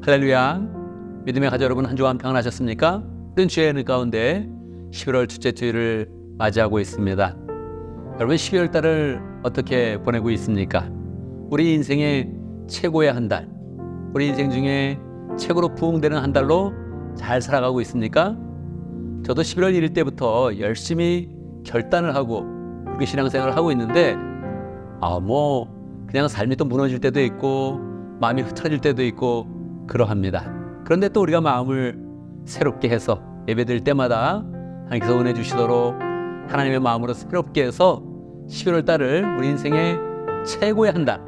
할렐루야. 믿음의 가족 여러분, 한 주간 평안하셨습니까? 뜬 주의 은혜 가운데 11월 첫째 주일을 맞이하고 있습니다. 여러분, 12월 달을 어떻게 보내고 있습니까? 우리 인생의 최고의 한 달, 우리 인생 중에 최고로 부흥되는 한 달로 잘 살아가고 있습니까? 저도 11월 1일 때부터 열심히 결단을 하고 그렇게 신앙생활을 하고 있는데 그냥 삶이 또 무너질 때도 있고 마음이 흐트러질 때도 있고 그러합니다. 그런데 또 우리가 마음을 새롭게 해서 예배드릴 때마다 하나님께서 은혜 주시도록 하나님의 마음으로 새롭게 해서 11월 달을 우리 인생의 최고의 한 달,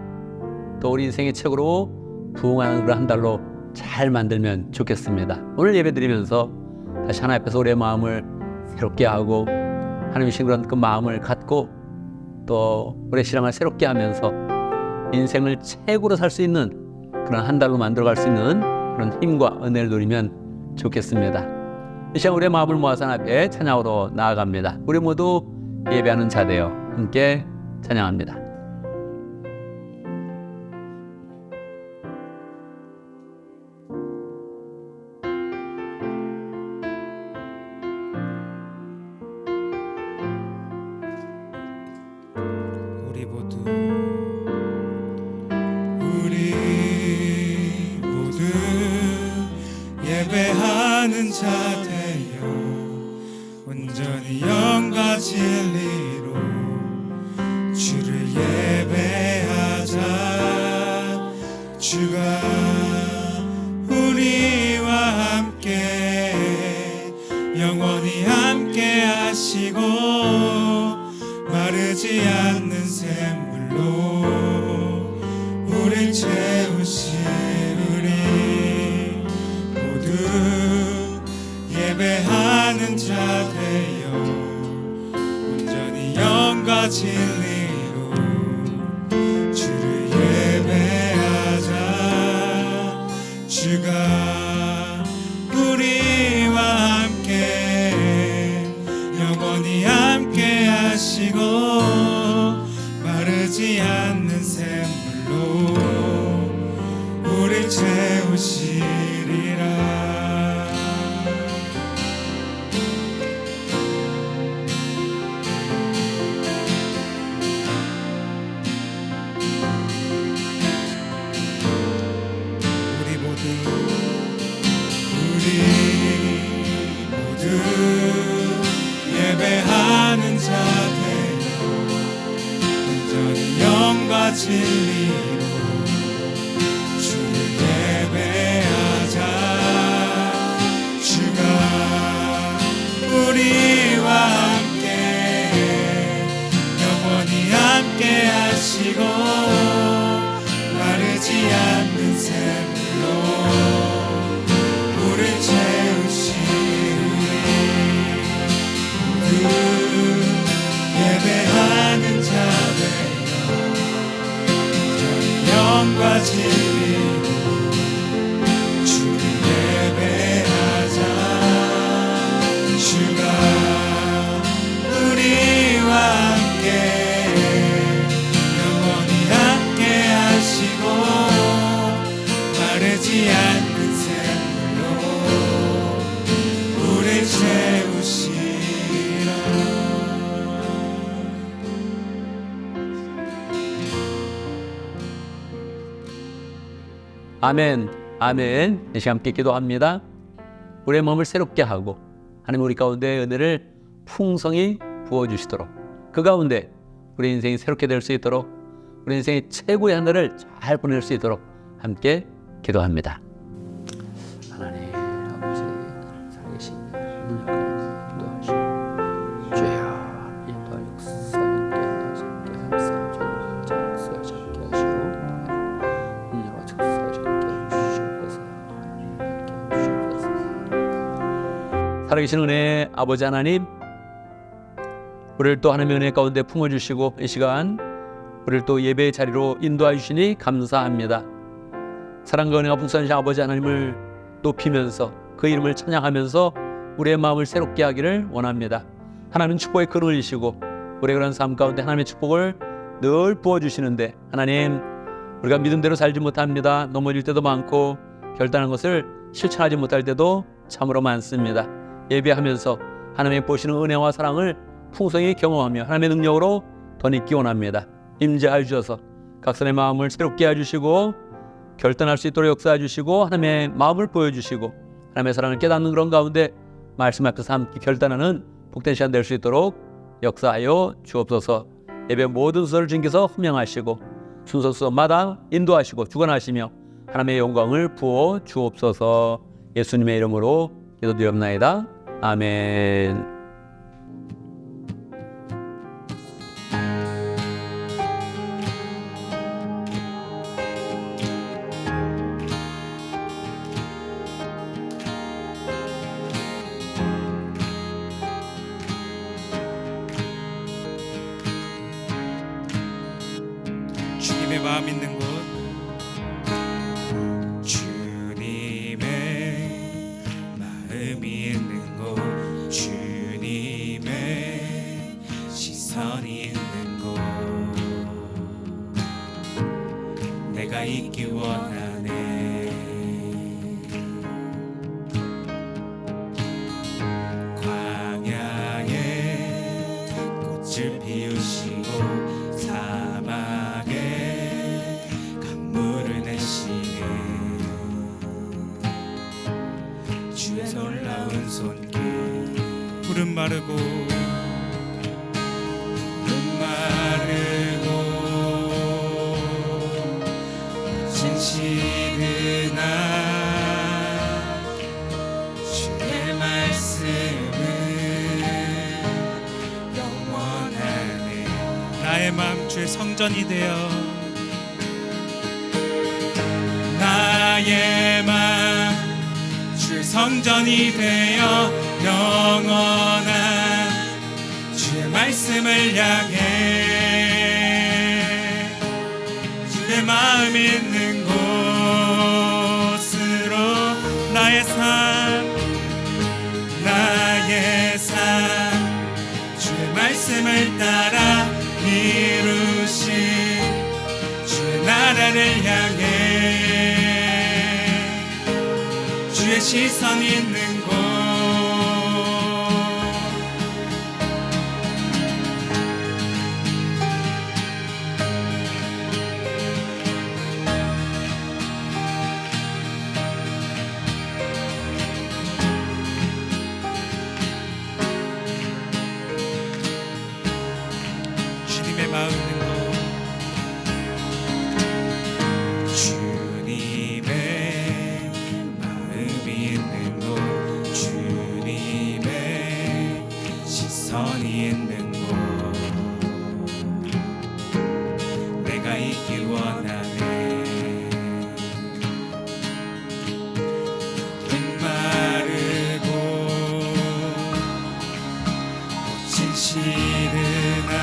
또 우리 인생의 최고로 부흥하는 그런 한 달로 잘 만들면 좋겠습니다. 오늘 예배드리면서 다시 하나님 앞에서 우리의 마음을 새롭게 하고 하나님의 그런 그 마음을 갖고 또 우리의 신앙을 새롭게 하면서 인생을 최고로 살 수 있는 그런 한 달로 만들어갈 수 있는 그런 힘과 은혜를 누리면 좋겠습니다. 이 시간 우리의 마음을 모아서 하나님 앞에 찬양으로 나아갑니다. 우리 모두 예배하는 자 되어 함께 찬양합니다. 우리 모두 예배하는 자 되어 온전히 영과 진리로 주를 예배하자. 주가 우리와 함께 영원히 함께 하시고 마르지 않는 샘물로 우릴 채우시리니 모두 예배하는 자 되어 온전히 영과 진리로 주를 예배하자. 주가 우리와 함께 영원히 함께 하시고 마르지 않는 샘물로 우릴 채우시리라. 예배하는 자 되어 온전히 영과 진리로 주를 예배하자. 주가 우리와 함께 영원히 함께 하시고 마르지 않는 샘물로 우릴 예배하는 자 되어 영과 진리로 주를 예배하자. 주가 우리와 함께 영원히 함께 하시고 마르지 않는 샘물로 우릴 채우시리라. 아멘, 아멘. 이 시간 함께 기도합니다. 우리의 마음을 새롭게 하고 하나님 우리 가운데 은혜를 풍성히 부어주시도록 그 가운데 우리 인생이 새롭게 될 수 있도록 우리 인생의 최고의 한 달을 잘 보낼 수 있도록 함께 기도합니다. 하나님 아버지, 나를 살리시니 인도하시고 주여 인도할 역사 인도하시게 하사 저를 작사 잡게 하시고 인도와 작사 잡게 하시옵소서. 하나님 함께 하시옵소서. 살아계신 은혜의 아버지 하나님, 우리를 또 하나님의 은혜 가운데 품어주시고 이 시간 우리를 또 예배의 자리로 인도해 주시니 감사합니다. 사랑과 은혜가 풍성하신 아버지 하나님을 높이면서 그 이름을 찬양하면서 우리의 마음을 새롭게 하기를 원합니다. 하나님 축복의 근원이시고 우리의 그런 삶 가운데 하나님의 축복을 늘 부어주시는데 하나님, 우리가 믿음대로 살지 못합니다. 넘어질 때도 많고 결단한 것을 실천하지 못할 때도 참으로 많습니다. 예배하면서 하나님의 보시는 은혜와 사랑을 풍성히 경험하며 하나님의 능력으로 덧입기 원합니다. 임재하여 주셔서 각선의 마음을 새롭게 해주시고 결단할 수 있도록 역사해 주시고 하나님의 마음을 보여주시고 하나님의 사랑을 깨닫는 그런 가운데 말씀 앞에서 함께 결단하는 복된 시간 될 수 있도록 역사하여 주옵소서. 예배 모든 순서를 지켜서 훈명하시고 순서마다 인도하시고 주관하시며 하나님의 영광을 부어 주옵소서. 예수님의 이름으로 기도드리옵나이다. 아멘. 주님의 마음 있는 곳, 주님의 마음이 있는 곳, 주님의 시선이 있는 곳, 내가 있기 원하네. 광야에 꽃을 피우시고 사막에 강물을 내시네. 주의 놀라운 손길, 푸른 마르고 진실으나 주의 말씀은 영원하네. 나의 마음 주의 성전이 되어, 나의 마음 주의 성전이 되어 영원한 주의 말씀을 향해 주의 마음 있는 곳으로 나의 삶 주의 말씀을 따라 이루신 주의 나라를 향해 주의 시선 있는 곳, 주님의 마음 있는 곳, 주님의 마음이 있는 곳, 주님의 시선이 있는 곳, 내가 있기 원하네. 마르고 진실으나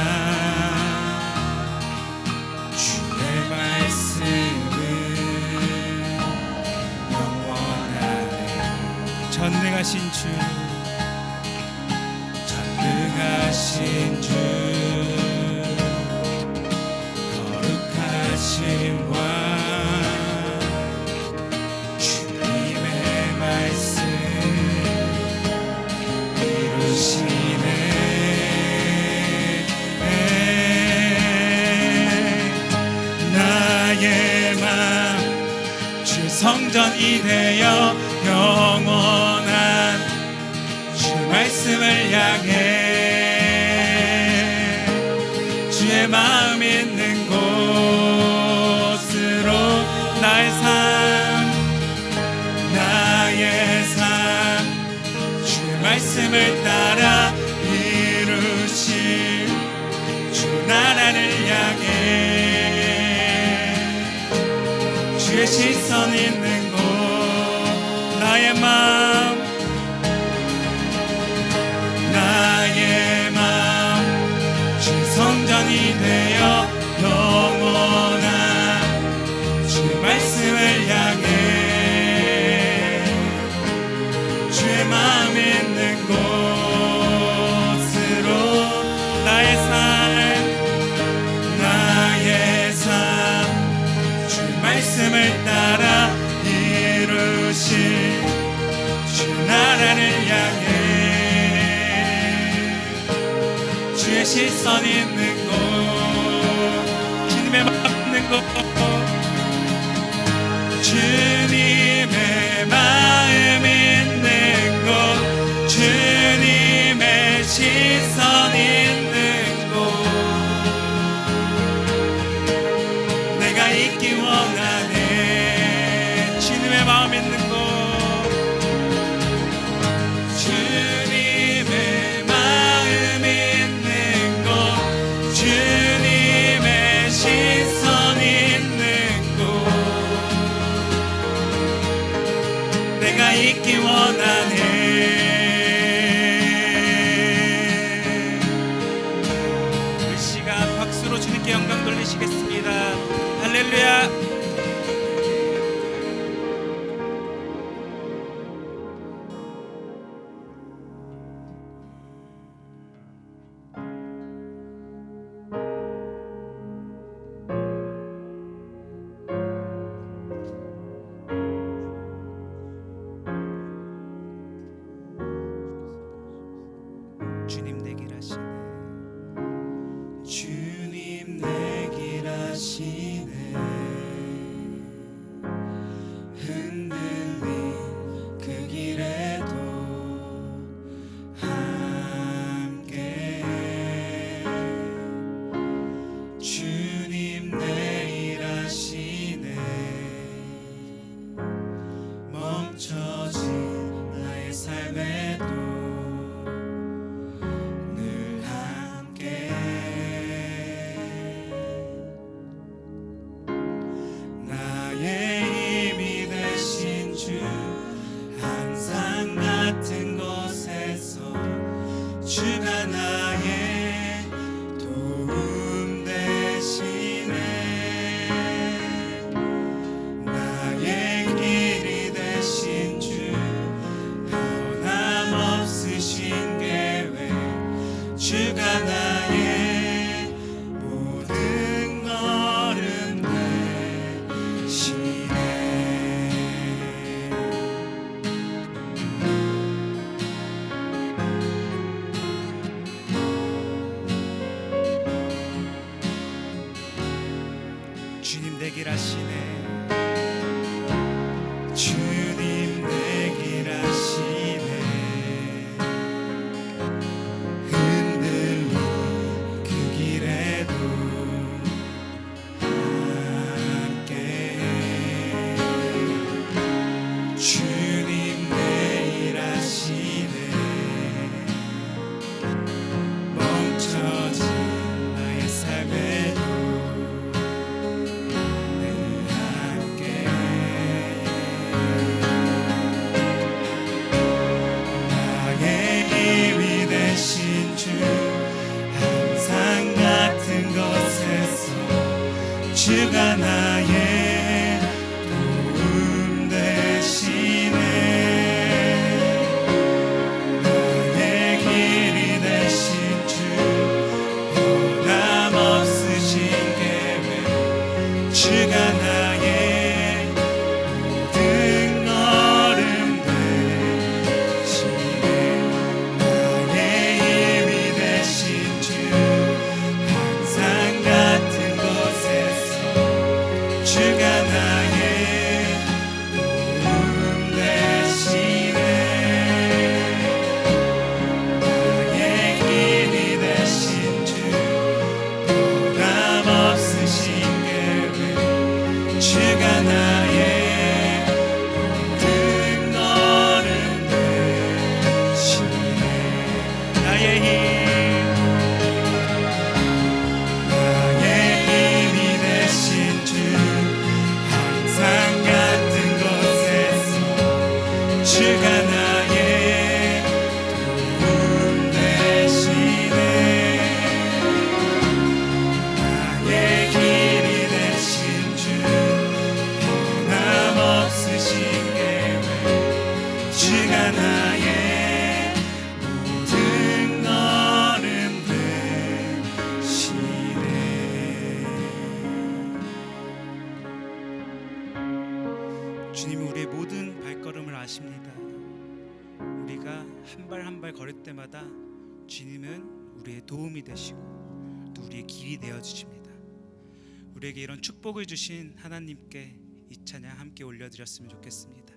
주의 말씀은 영원하네. 전능하신 주, 전능하신 주, 거룩하신 왕, 주님의 말씀 이루시네. 나의 마음 주 성전이 되어 영원한 주 말씀을 향해 주의 마음 있는 곳으로 나의 삶 주의 말씀을 따라 이루신 주 나라를 향해 주의 시선 있는 곳, 나의 마음 주 성전이 되어 영원한 주 말씀을 향해 주의 마음 있는 곳으로 나의 삶 주의 말씀을 따라 이루 이루실 주 나라를 향해 주의 시선 있는 곳 주님의 마음 있는 곳 주님의 마음 있는 곳 주님의 시선 있는 곳 내가 있기 원하네 주님의 마음 있는 곳 주님의 마음 있는 곳 주님의 시선 있는 곳 내가 있기 원하네 이 시간 박수로 주님께 영광 돌리시겠습니다. 할렐루야. 주님 내 길 하시네 주님 내 길 하시네 흔들린 그 길에도 함께 주님 내 일 하시네 멈춰진 나의 삶에도 주가 나의 도움 되시네 나의 길이 되신 주 변함없으신 계획 주가 나의 모든 걸음 되시네 주님 내 길 하시네 주님 내 길 하시네 흔들린 그 길에도 함께 주님 내 일 하시네 멈춰진 나의 삶에도 주가 나의 도움 되시네 나의 길이 되신 주 변함없으신 계획 주가 나의 모든 걸음 되시네 나의 힘이 되신 주 항상 같은 주가 나의 도움 되시네 나의 길이 되신 주 변함없으신 계획 주님은 우리의 모든 발걸음을 아십니다. 우리가 한 발 한 발 걸을 때마다 주님은 우리의 도움이 되시고 또 우리의 길이 되어 주십니다. 우리에게 이런 축복을 주신 하나님께 이 찬양 함께 올려드렸으면 좋겠습니다.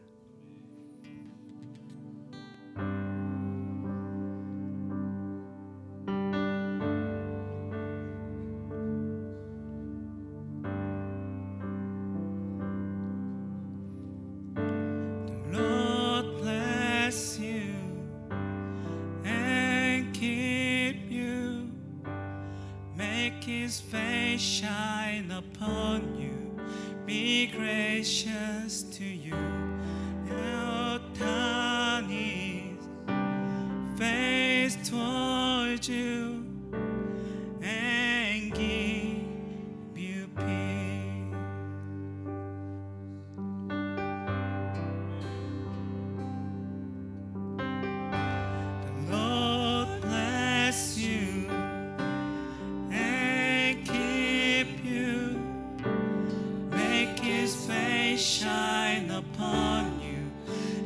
Lord bless you and keep you, make His face shine upon you, be gracious to you, and turn His face towards you and give you peace. The Lord bless you and keep you, make His face shine upon you,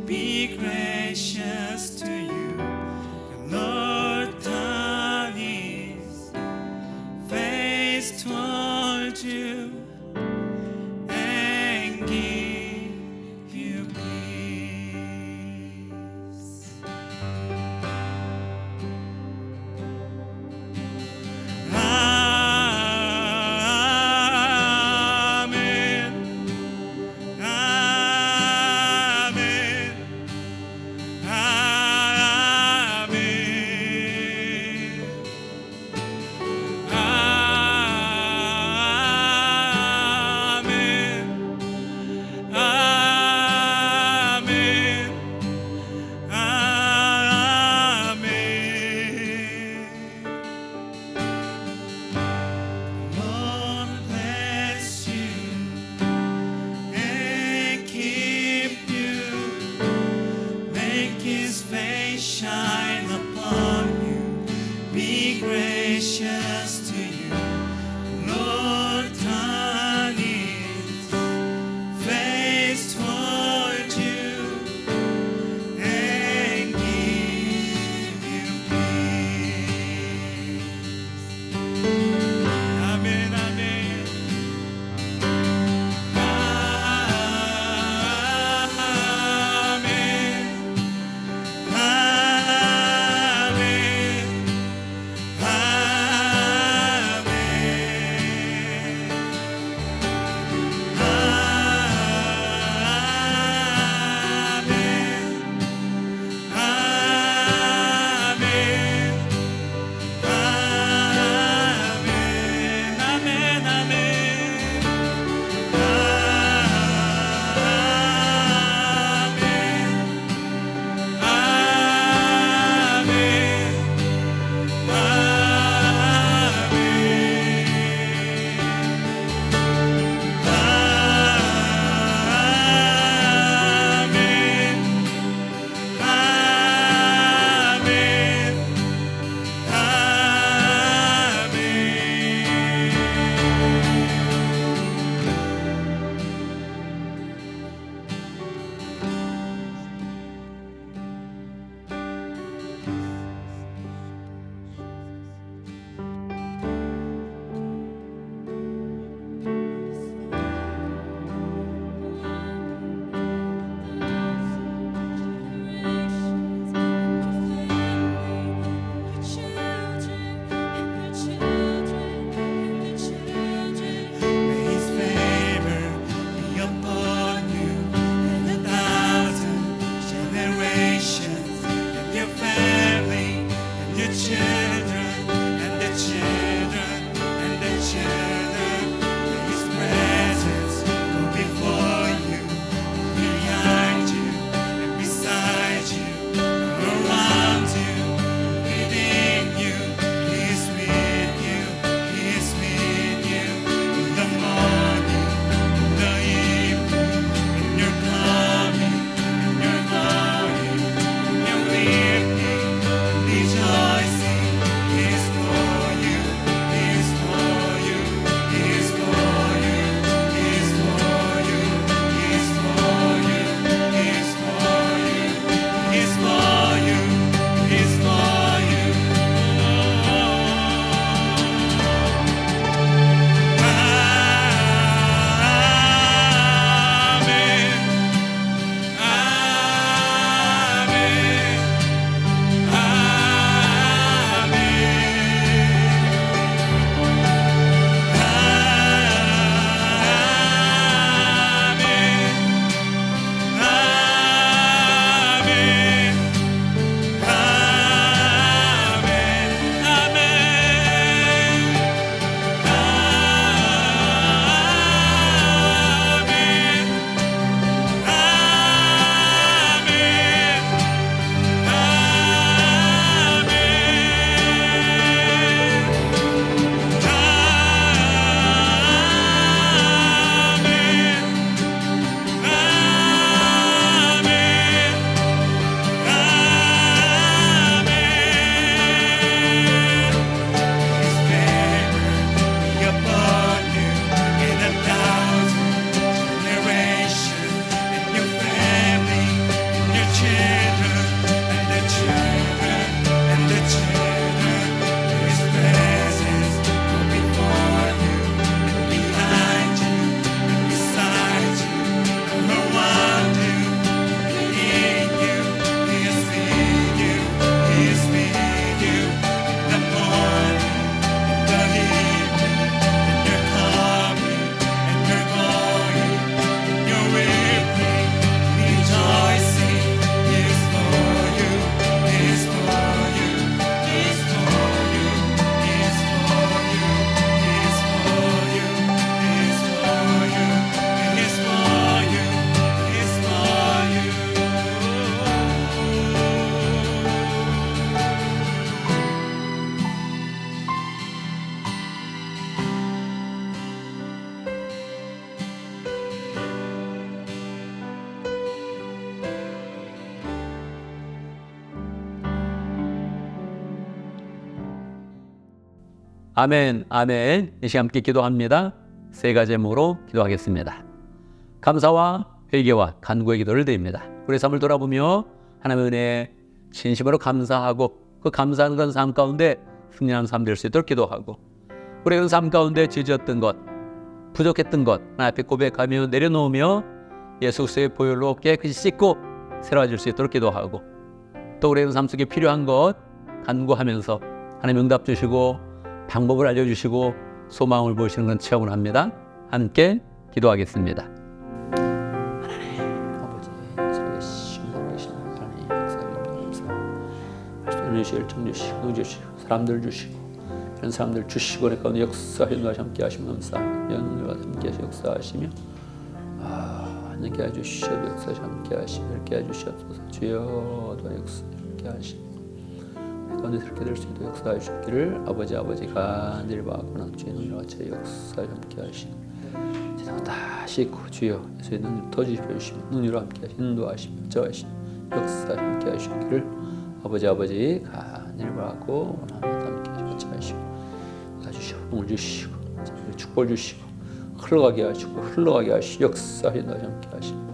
be gracious to you. The Lord turn 아멘, 아멘. 이 시간 함께 기도합니다. 세 가지 제목으로 기도하겠습니다. 감사와 회개와 간구의 기도를 드립니다. 우리 삶을 돌아보며 하나님의 은혜에 진심으로 감사하고 그 감사하는 그런 삶 가운데 승리하는 삶 될 수 있도록 기도하고 우리의 그 삶 가운데 지졌던 것, 부족했던 것 하나님 앞에 고백하며 내려놓으며 예수 그리스도의 보혈로 깨끗이 씻고 새로워질 수 있도록 기도하고 또 우리의 삶 속에 필요한 것 간구하면서 하나님 응답 주시고 방법을 알려주시고 소망을 보이시는 그런 체험을 합니다. 함께 기도하겠습니다. 하나님 아버지 살아계신 하나님 감사합니다. 열정 주시고 주시고 사람들 주시고 이런 사람들 주시고 내 가운데 역사하시는 것이 함께 하시면 감사합니다. 영과 함께 하시 역사하시며 함께 해주시옵소서. 역사하시 함께 하시며 이렇게 해주시옵소서. 주여 도 역사 함께 하시며 가운데 그렇게 될 수 있도록 역사하시기를 아버지가 늘 바라고는 주의 눈으로 같이 역사에 함께 하시며 세상 다 씻고 주여 예수의 눈을 더 주시며 눈으로 함께 하시며 인도하시며 저하시며 역사에 함께 하시기를 아버지가 늘 바라고 원하는 함께 하시고 주시고 복을 주시고 축복을 주시고 흘러가게 하시고 역사에 함께 하시며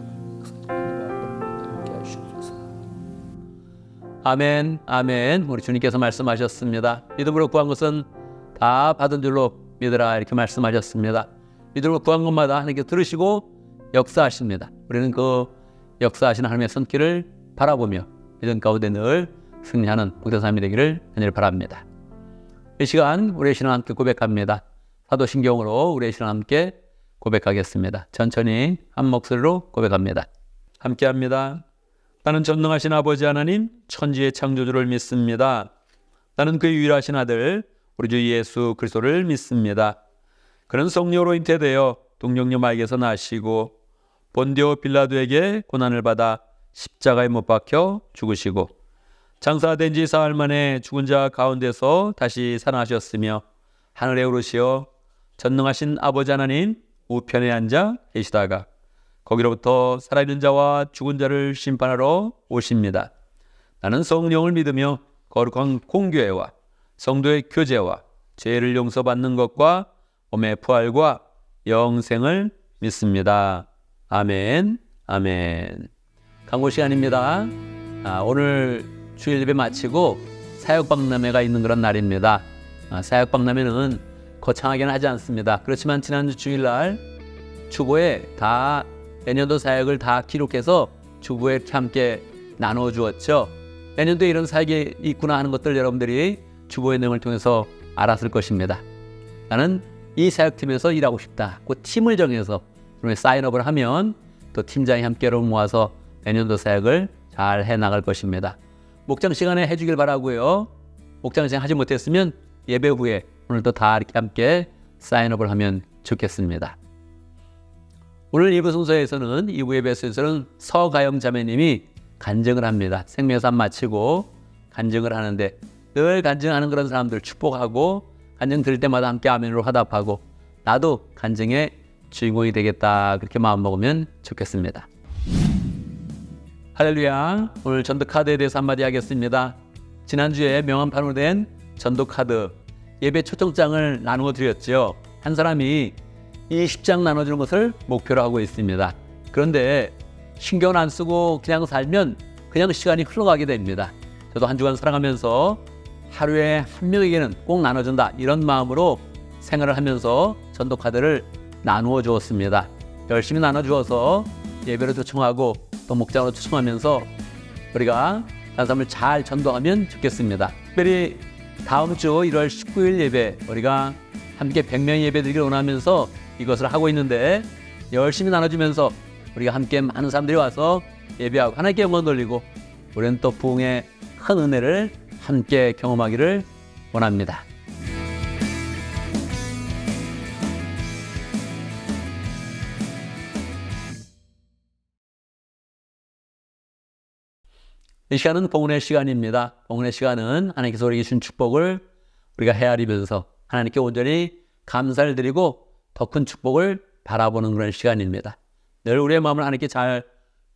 아멘, 아멘. 우리 주님께서 말씀하셨습니다. 믿음으로 구한 것은 다 받은 줄로 믿으라 이렇게 말씀하셨습니다. 믿음으로 구한 것마다 하나님께 들으시고 역사하십니다. 우리는 그 역사하시는 하나님의 손길을 바라보며 믿음 가운데 늘 승리하는 복된 삶이 되기를 간절히 바랍니다. 이 시간 우리의 신앙 함께 고백합니다. 사도신경으로 우리의 신앙 함께 고백하겠습니다. 천천히 한 목소리로 고백합니다. 함께합니다. 나는 전능하신 아버지 하나님 천지의 창조주를 믿습니다. 나는 그의 유일하신 아들 우리 주 예수 그리스도를 믿습니다. 그는 성령으로 잉태되어 동정녀 마리아에게서 나시고 본디오 빌라도에게 고난을 받아 십자가에 못 박혀 죽으시고 장사된 지 사흘 만에 죽은 자 가운데서 다시 살아나셨으며 하늘에 오르시어 전능하신 아버지 하나님 우편에 앉아 계시다가 거기로부터 살아있는 자와 죽은 자를 심판하러 오십니다. 나는 성령을 믿으며 거룩한 공교회와 성도의 교제와 죄를 용서받는 것과 몸의 부활과 영생을 믿습니다. 아멘, 아멘. 강고 시간입니다. 오늘 주일 예배 마치고 사역박람회가 있는 그런 날입니다. 사역박람회는 거창하게는 하지 않습니다. 그렇지만 지난주 주일날 주보에 다 내년도 사역을 다 기록해서 주부에 이렇게 함께 나눠주었죠. 내년도에 이런 사역이 있구나 하는 것들 여러분들이 주보의 내용을 통해서 알았을 것입니다. 나는 이 사역팀에서 일하고 싶다. 그 팀을 정해서 사인업을 하면 또 팀장이 함께 여러분 모아서 내년도 사역을 잘 해나갈 것입니다. 목장 시간에 해주길 바라고요. 목장 시간 하지 못했으면 예배 후에 오늘도 다 이렇게 함께 사인업을 하면 좋겠습니다. 오늘 2부 순서에서는 2부 예배에서는 서가영 자매님이 간증을 합니다. 생명산 마치고 간증을 하는데 늘 간증하는 그런 사람들 축복하고 간증 들을 때마다 함께 아멘으로 화답하고 나도 간증의 주인공이 되겠다 그렇게 마음먹으면 좋겠습니다. 할렐루야. 오늘 전도카드에 대해서 한마디 하겠습니다. 지난주에 명함판으로 된 전도카드 예배 초청장을 나누어 드렸죠. 한 사람이 20장 나눠주는 것을 목표로 하고 있습니다. 그런데 신경을 안 쓰고 그냥 살면 그냥 시간이 흘러가게 됩니다. 저도 한 주간 살아가면서 하루에 한 명에게는 꼭 나눠준다 이런 마음으로 생활을 하면서 전도카드를 나누어 주었습니다. 열심히 나눠주어서 예배로 초청하고 또 목장으로 초청하면서 우리가 다른 사람을 잘 전도하면 좋겠습니다. 특별히 다음 주 1월 19일 예배 우리가 함께 100명 예배 드리기를 원하면서 이것을 하고 있는데 열심히 나눠주면서 우리가 함께 많은 사람들이 와서 예배하고 하나님께 영광 돌리고 우리는 또 부흥의 큰 은혜를 함께 경험하기를 원합니다. 이 시간은 봉헌의 시간입니다. 봉헌의 시간은 하나님께서 우리에게 주신 축복을 우리가 헤아리면서 하나님께 온전히 감사를 드리고 더 큰 축복을 바라보는 그런 시간입니다. 늘 우리의 마음을 하나님께 잘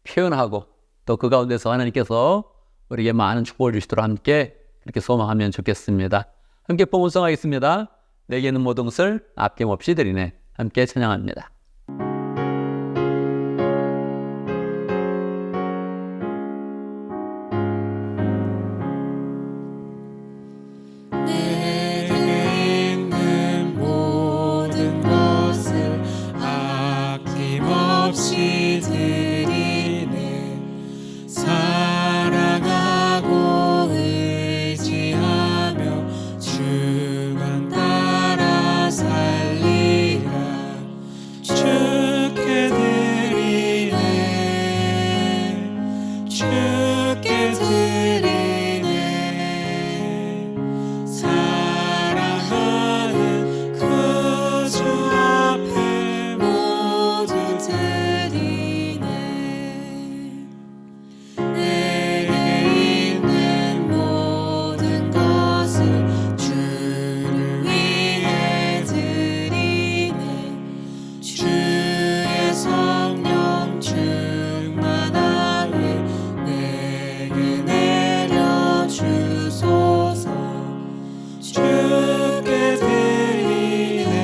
표현하고 또 그 가운데서 하나님께서 우리에게 많은 축복을 주시도록 함께 그렇게 소망하면 좋겠습니다. 함께 봉헌성하겠습니다. 내게 있는 모든 것을 아낌없이 드리네. 함께 찬양합니다. 내게 있는 모든 것을 아낌없이 드리네. 사랑하고 의지하며 주만 따라 살리라. 주께 드리네. 주께 드리네. 사랑하는 그 주 앞에 모두 드리네. 내게 있는 모든 것을 주를 위해 드리네. 주의 성령 충만하게 내게 내려주소서. 주께 드리네.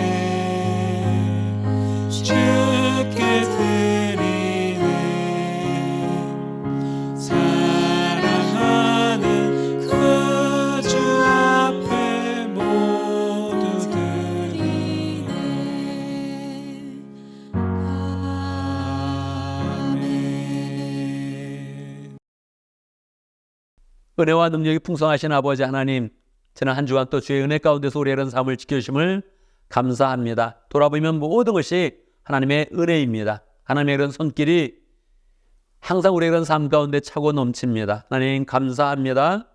주께 드리네. 사랑하는 그 주 앞에 모두 드리네. 아멘. 은혜와 능력이 풍성하신 아버지 하나님, 지난 한 주간 또 주의 은혜 가운데서 우리의 이런 삶을 지켜주심을 감사합니다. 돌아보면 모든 것이 하나님의 은혜입니다. 하나님의 이런 손길이 항상 우리의 이런 삶 가운데 차고 넘칩니다. 하나님 감사합니다.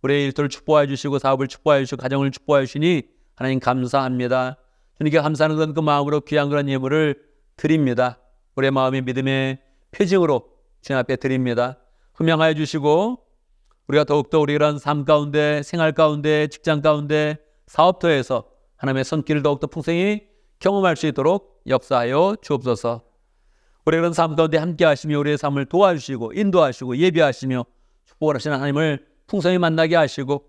우리의 일터를 축복해 주시고 사업을 축복해 주시고 가정을 축복해 주시니 하나님 감사합니다. 주님께 감사하는 그런 그 마음으로 귀한 그런 예물을 드립니다. 우리의 마음의 믿음의 표징으로 주님 앞에 드립니다. 흠양하여 주시고 우리가 더욱더 우리 이런 삶 가운데, 생활 가운데, 직장 가운데, 사업터에서 하나님의 손길을 더욱더 풍성히 경험할 수 있도록 역사하여 주옵소서. 우리 이런 삶 가운데 함께 하시며 우리의 삶을 도와주시고 인도하시고 예비하시며 축복을 하시는 하나님을 풍성히 만나게 하시고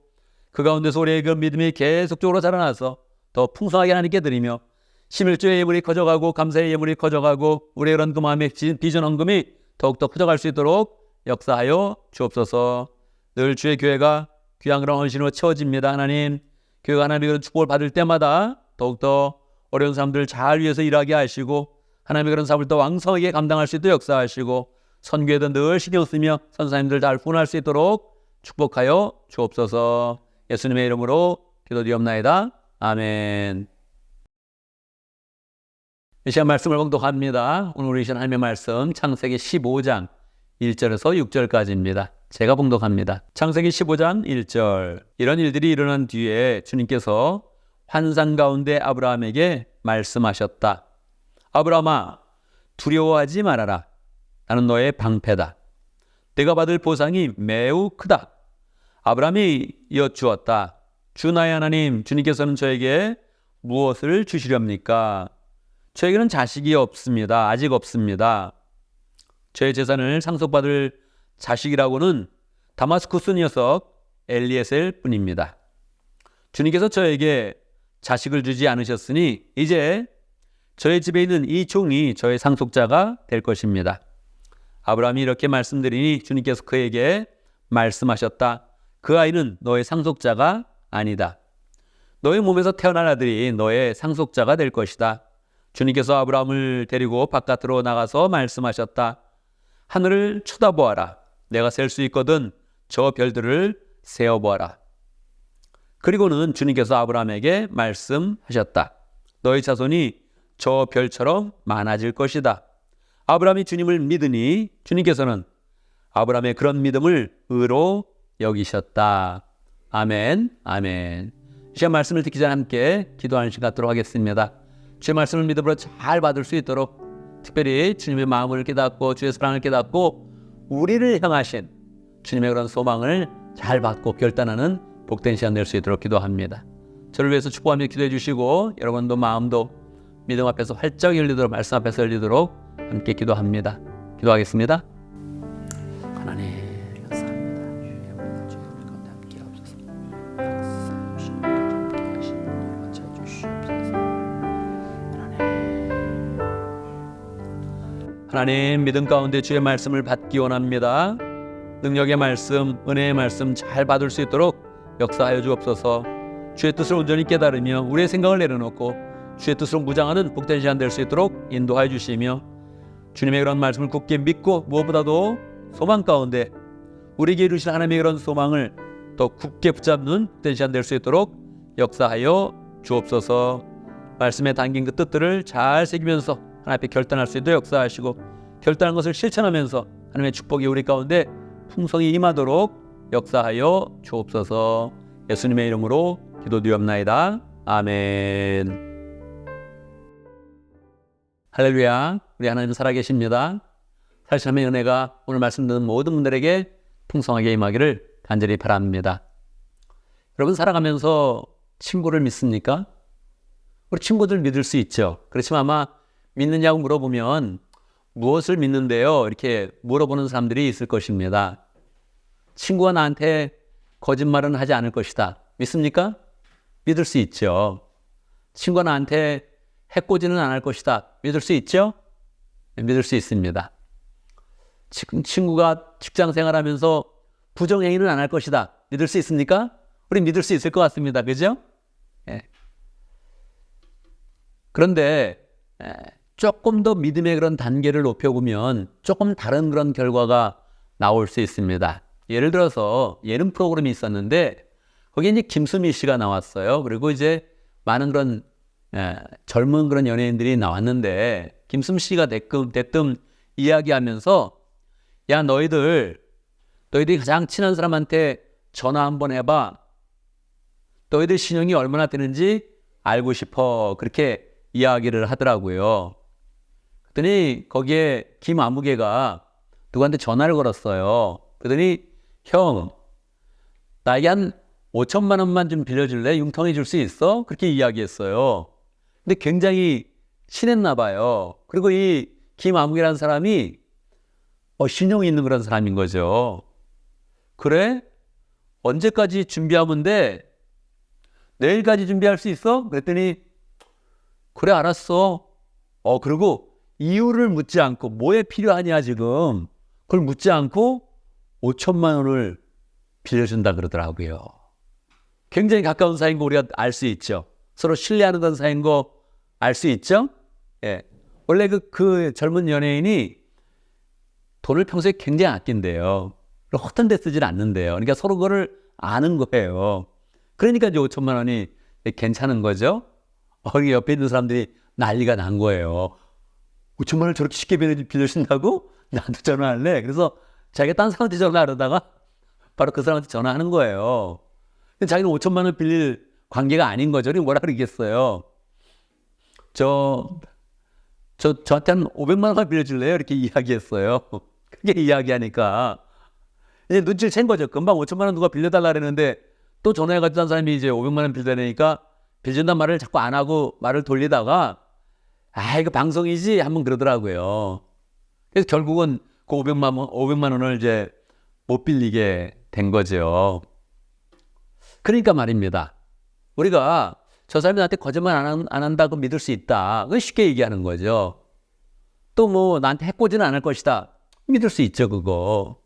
그 가운데서 우리의 그 믿음이 계속적으로 자라나서 더 풍성하게 하나님께 드리며 심일주의 예물이 커져가고 감사의 예물이 커져가고 우리의 이런 그 마음의 비전 헌금이 더욱더 커져갈 수 있도록 역사하여 주옵소서. 늘 주의 교회가 귀한 그런 헌신으로 채워집니다. 하나님, 교회가 하나님의 그런 축복을 받을 때마다 더욱더 어려운 사람들을 잘 위해서 일하게 하시고 하나님의 그런 사업을 더 왕성하게 감당할 수 있도록 역사하시고 선교에도 늘 신경 쓰며 선사님들 잘 훈할 수 있도록 축복하여 주옵소서. 예수님의 이름으로 기도드리옵나이다. 아멘. 이 시간 말씀을 봉독합니다. 오늘 우리 시간 하나님의 말씀 창세기 15장 1절에서 6절까지입니다. 제가 봉독합니다. 창세기 15장 1절. 이런 일들이 일어난 뒤에 주님께서 환상 가운데 아브라함에게 말씀하셨다. 아브라함아, 두려워하지 말아라. 나는 너의 방패다. 내가 받을 보상이 매우 크다. 아브라함이 여쭈었다. 주 나의 하나님, 주님께서는 저에게 무엇을 주시렵니까? 저에게는 자식이 없습니다. 아직 없습니다. 저의 재산을 상속받을 자식이라고는 다마스쿠스 녀석 엘리에셀 뿐입니다. 주님께서 저에게 자식을 주지 않으셨으니 이제 저의 집에 있는 이 종이 저의 상속자가 될 것입니다. 아브라함이 이렇게 말씀드리니 주님께서 그에게 말씀하셨다. 그 아이는 너의 상속자가 아니다. 너의 몸에서 태어날 아들이 너의 상속자가 될 것이다. 주님께서 아브라함을 데리고 바깥으로 나가서 말씀하셨다. 하늘을 쳐다보아라. 내가 셀 수 있거든 저 별들을 세어보아라. 그리고는 주님께서 아브라함에게 말씀하셨다. 너의 자손이 저 별처럼 많아질 것이다. 아브라함이 주님을 믿으니 주님께서는 아브라함의 그런 믿음을 의로 여기셨다. 아멘, 아멘. 이 시간 말씀을 듣기 전에 함께 기도하는 시간 갖도록 하겠습니다. 주의 말씀을 믿음으로 잘 받을 수 있도록 특별히 주님의 마음을 깨닫고 주의 사랑을 깨닫고 우리를 향하신 주님의 그런 소망을 잘 받고 결단하는 복된 시간 될 수 있도록 기도합니다. 저를 위해서 축복하며 기도해 주시고 여러분도 마음도 믿음 앞에서 활짝 열리도록 말씀 앞에서 열리도록 함께 기도합니다. 기도하겠습니다. 하나님 감사합니다. 주의 가운데 함께 하옵소서. 역사하시는 함께 하시는 하나님, 믿음 가운데 주의 말씀을 받기 원합니다. 능력의 말씀, 은혜의 말씀 잘 받을 수 있도록 역사하여 주옵소서. 주의 뜻을 온전히 깨달으며 우리의 생각을 내려놓고 주의 뜻으로 무장하는 복된 시간 될 수 있도록 인도하여 주시며, 주님의 그런 말씀을 굳게 믿고 무엇보다도 소망 가운데 우리에게 이루신 하나님의 그런 소망을 더 굳게 붙잡는 복된 시간 될 수 있도록 역사하여 주옵소서. 말씀에 담긴 그 뜻들을 잘 새기면서 하나님 앞에 결단할 수 있도록 역사하시고, 결단한 것을 실천하면서 하나님의 축복이 우리 가운데 풍성히 임하도록 역사하여 주옵소서. 예수님의 이름으로 기도드리옵나이다. 아멘. 할렐루야. 우리 하나님 살아계십니다. 살신함의 은혜가 오늘 말씀 듣는 모든 분들에게 풍성하게 임하기를 간절히 바랍니다. 여러분, 살아가면서 친구를 믿습니까? 우리 친구들 믿을 수 있죠. 그렇지만 아마 믿느냐고 물어보면 무엇을 믿는데요? 이렇게 물어보는 사람들이 있을 것입니다. 친구가 나한테 거짓말은 하지 않을 것이다. 믿습니까? 믿을 수 있죠. 친구가 나한테 해코지는 안 할 것이다. 믿을 수 있죠? 믿을 수 있습니다. 친구가 직장 생활하면서 부정행위는 안 할 것이다. 믿을 수 있습니까? 우리 믿을 수 있을 것 같습니다. 그죠? 예. 그런데 조금 더 믿음의 그런 단계를 높여보면 조금 다른 그런 결과가 나올 수 있습니다. 예를 들어서 예능 프로그램이 있었는데 거기에 이제 김수미 씨가 나왔어요. 그리고 이제 많은 그런 젊은 그런 연예인들이 나왔는데, 김수미 씨가 대뜸 이야기하면서, 야, 너희들이 가장 친한 사람한테 전화 한번 해봐. 너희들 신용이 얼마나 되는지 알고 싶어. 그렇게 이야기를 하더라고요. 그랬더니 거기에 김아무개가 누구한테 전화를 걸었어요. 그랬더니, 형, 나에게 한 5천만 원만 좀 빌려줄래? 융통해 줄 수 있어? 그렇게 이야기했어요. 근데 굉장히 친했나 봐요. 그리고 이 김아무개라는 사람이 신용이 있는 그런 사람인 거죠. 그래? 언제까지 준비하면 돼? 내일까지 준비할 수 있어? 그랬더니, 그래, 알았어. 그리고 이유를 묻지 않고, 뭐에 필요하냐 지금, 그걸 묻지 않고 5천만 원을 빌려준다 그러더라고요. 굉장히 가까운 사이인 거 우리가 알 수 있죠. 서로 신뢰하는 건 사이인 거 알 수 있죠. 예. 원래 그 젊은 연예인이 돈을 평소에 굉장히 아낀대요. 허튼 데 쓰질 않는데요. 그러니까 서로 그거를 아는 거예요. 그러니까 이제 5천만 원이 괜찮은 거죠. 옆에 있는 사람들이 난리가 난 거예요. 5천만 원을 저렇게 쉽게 빌려준다고? 나도 전화할래. 그래서 자기가 딴 사람한테 전화하려다가 바로 그 사람한테 전화하는 거예요. 근데 자기는 5천만 원 빌릴 관계가 아닌 거죠. 뭐라 그러겠어요. 저한테 한 500만 원만 빌려줄래요? 이렇게 이야기했어요. 그렇게 이야기하니까 이제 눈치를 챈 거죠. 금방 5천만 원 누가 빌려달라 그랬는데 또 전화해가지고 한 사람이 이제 500만 원 빌려달라니까 빌려준다는 말을 자꾸 안 하고 말을 돌리다가, 이거 방송이지? 한번 그러더라고요. 그래서 결국은 그 500만 원을 이제 못 빌리게 된 거죠. 그러니까 말입니다. 우리가 저 사람이 나한테 거짓말 안 한다고 믿을 수 있다. 그건 쉽게 얘기하는 거죠. 또 나한테 해코지는 안 할 것이다. 믿을 수 있죠, 그거.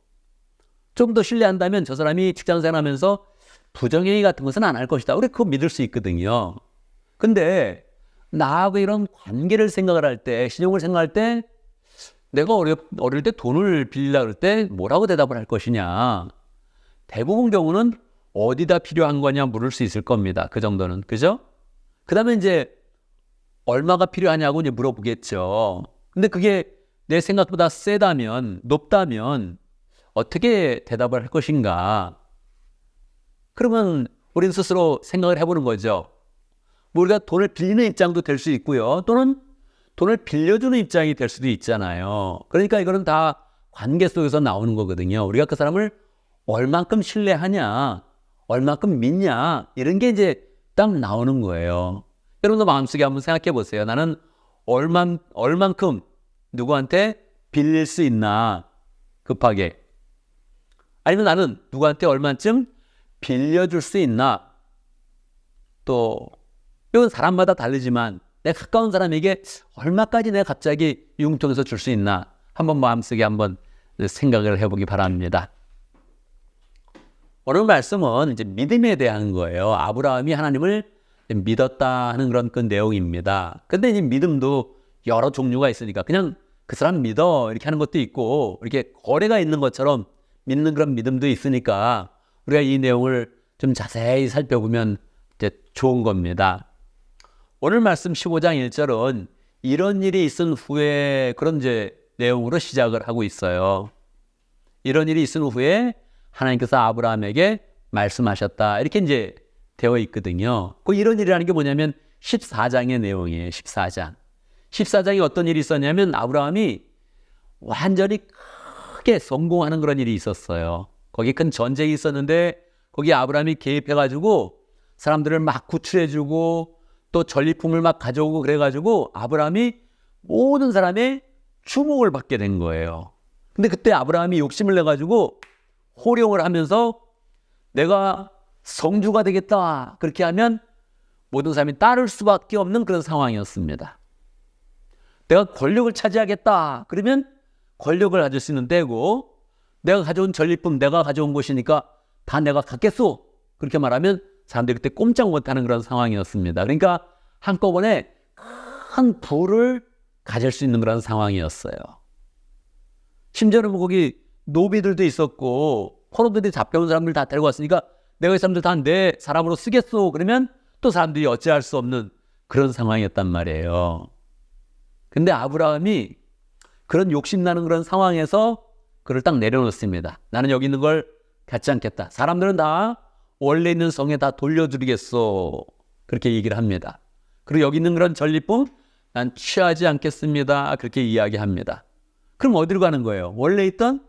좀 더 신뢰한다면 저 사람이 직장생활 하면서 부정행위 같은 것은 안 할 것이다. 우리 그거 믿을 수 있거든요. 근데 나하고 이런 관계를 생각을 할 때, 신용을 생각할 때, 내가 어릴 때 돈을 빌리려고 할 때 뭐라고 대답을 할 것이냐. 대부분 경우는 어디다 필요한 거냐 물을 수 있을 겁니다. 그 정도는. 그죠? 그 다음에 이제 얼마가 필요하냐고 이제 물어보겠죠. 근데 그게 내 생각보다 높다면 어떻게 대답을 할 것인가. 그러면 우리는 스스로 생각을 해보는 거죠. 우리가 돈을 빌리는 입장도 될 수 있고요. 또는 돈을 빌려주는 입장이 될 수도 있잖아요. 그러니까 이거는 다 관계 속에서 나오는 거거든요. 우리가 그 사람을 얼만큼 신뢰하냐, 얼만큼 믿냐, 이런 게 이제 딱 나오는 거예요. 여러분도 마음속에 한번 생각해 보세요. 나는 얼만큼 누구한테 빌릴 수 있나, 급하게. 아니면 나는 누구한테 얼마쯤 빌려줄 수 있나. 또 이건 사람마다 다르지만 내 가까운 사람에게 얼마까지 내가 갑자기 융통해서 줄 수 있나? 한번 마음속에 한번 생각을 해보기 바랍니다. 오늘 말씀은 이제 믿음에 대한 거예요. 아브라함이 하나님을 믿었다 하는 그런 그 내용입니다. 근데 이 믿음도 여러 종류가 있으니까 그냥 그 사람 믿어 이렇게 하는 것도 있고 이렇게 거래가 있는 것처럼 믿는 그런 믿음도 있으니까 우리가 이 내용을 좀 자세히 살펴보면 이제 좋은 겁니다. 오늘 말씀 15장 1절은 이런 일이 있은 후에 그런 이제 내용으로 시작을 하고 있어요. 이런 일이 있은 후에 하나님께서 아브라함에게 말씀하셨다. 이렇게 이제 되어 있거든요. 그 이런 일이라는 게 뭐냐면 14장의 내용이에요. 14장. 14장에 어떤 일이 있었냐면 아브라함이 완전히 크게 성공하는 그런 일이 있었어요. 거기 큰 전쟁이 있었는데 거기 아브라함이 개입해가지고 사람들을 막 구출해주고 또 전리품을 막 가져오고 그래가지고 아브라함이 모든 사람의 주목을 받게 된 거예요. 근데 그때 아브라함이 욕심을 내가지고 호령을 하면서 내가 성주가 되겠다 그렇게 하면 모든 사람이 따를 수밖에 없는 그런 상황이었습니다. 내가 권력을 차지하겠다 그러면 권력을 가질 수 있는 때고 내가 가져온 전리품 내가 가져온 것이니까 다 내가 갖겠소 그렇게 말하면 사람들이 그때 꼼짝 못하는 그런 상황이었습니다. 그러니까 한꺼번에 큰 부를 가질 수 있는 그런 상황이었어요. 심지어는 뭐 거기 노비들도 있었고 포로들이 잡혀온 사람들 다 데리고 왔으니까 내가 이 사람들 다 내 사람으로 쓰겠소 그러면 또 사람들이 어찌할 수 없는 그런 상황이었단 말이에요. 근데 아브라함이 그런 욕심나는 그런 상황에서 그걸 딱 내려놓습니다. 나는 여기 있는 걸 갖지 않겠다. 사람들은 다 원래 있는 성에 다 돌려드리겠소. 그렇게 얘기를 합니다. 그리고 여기 있는 그런 전리품 난 취하지 않겠습니다. 그렇게 이야기합니다. 그럼 어디로 가는 거예요? 원래 있던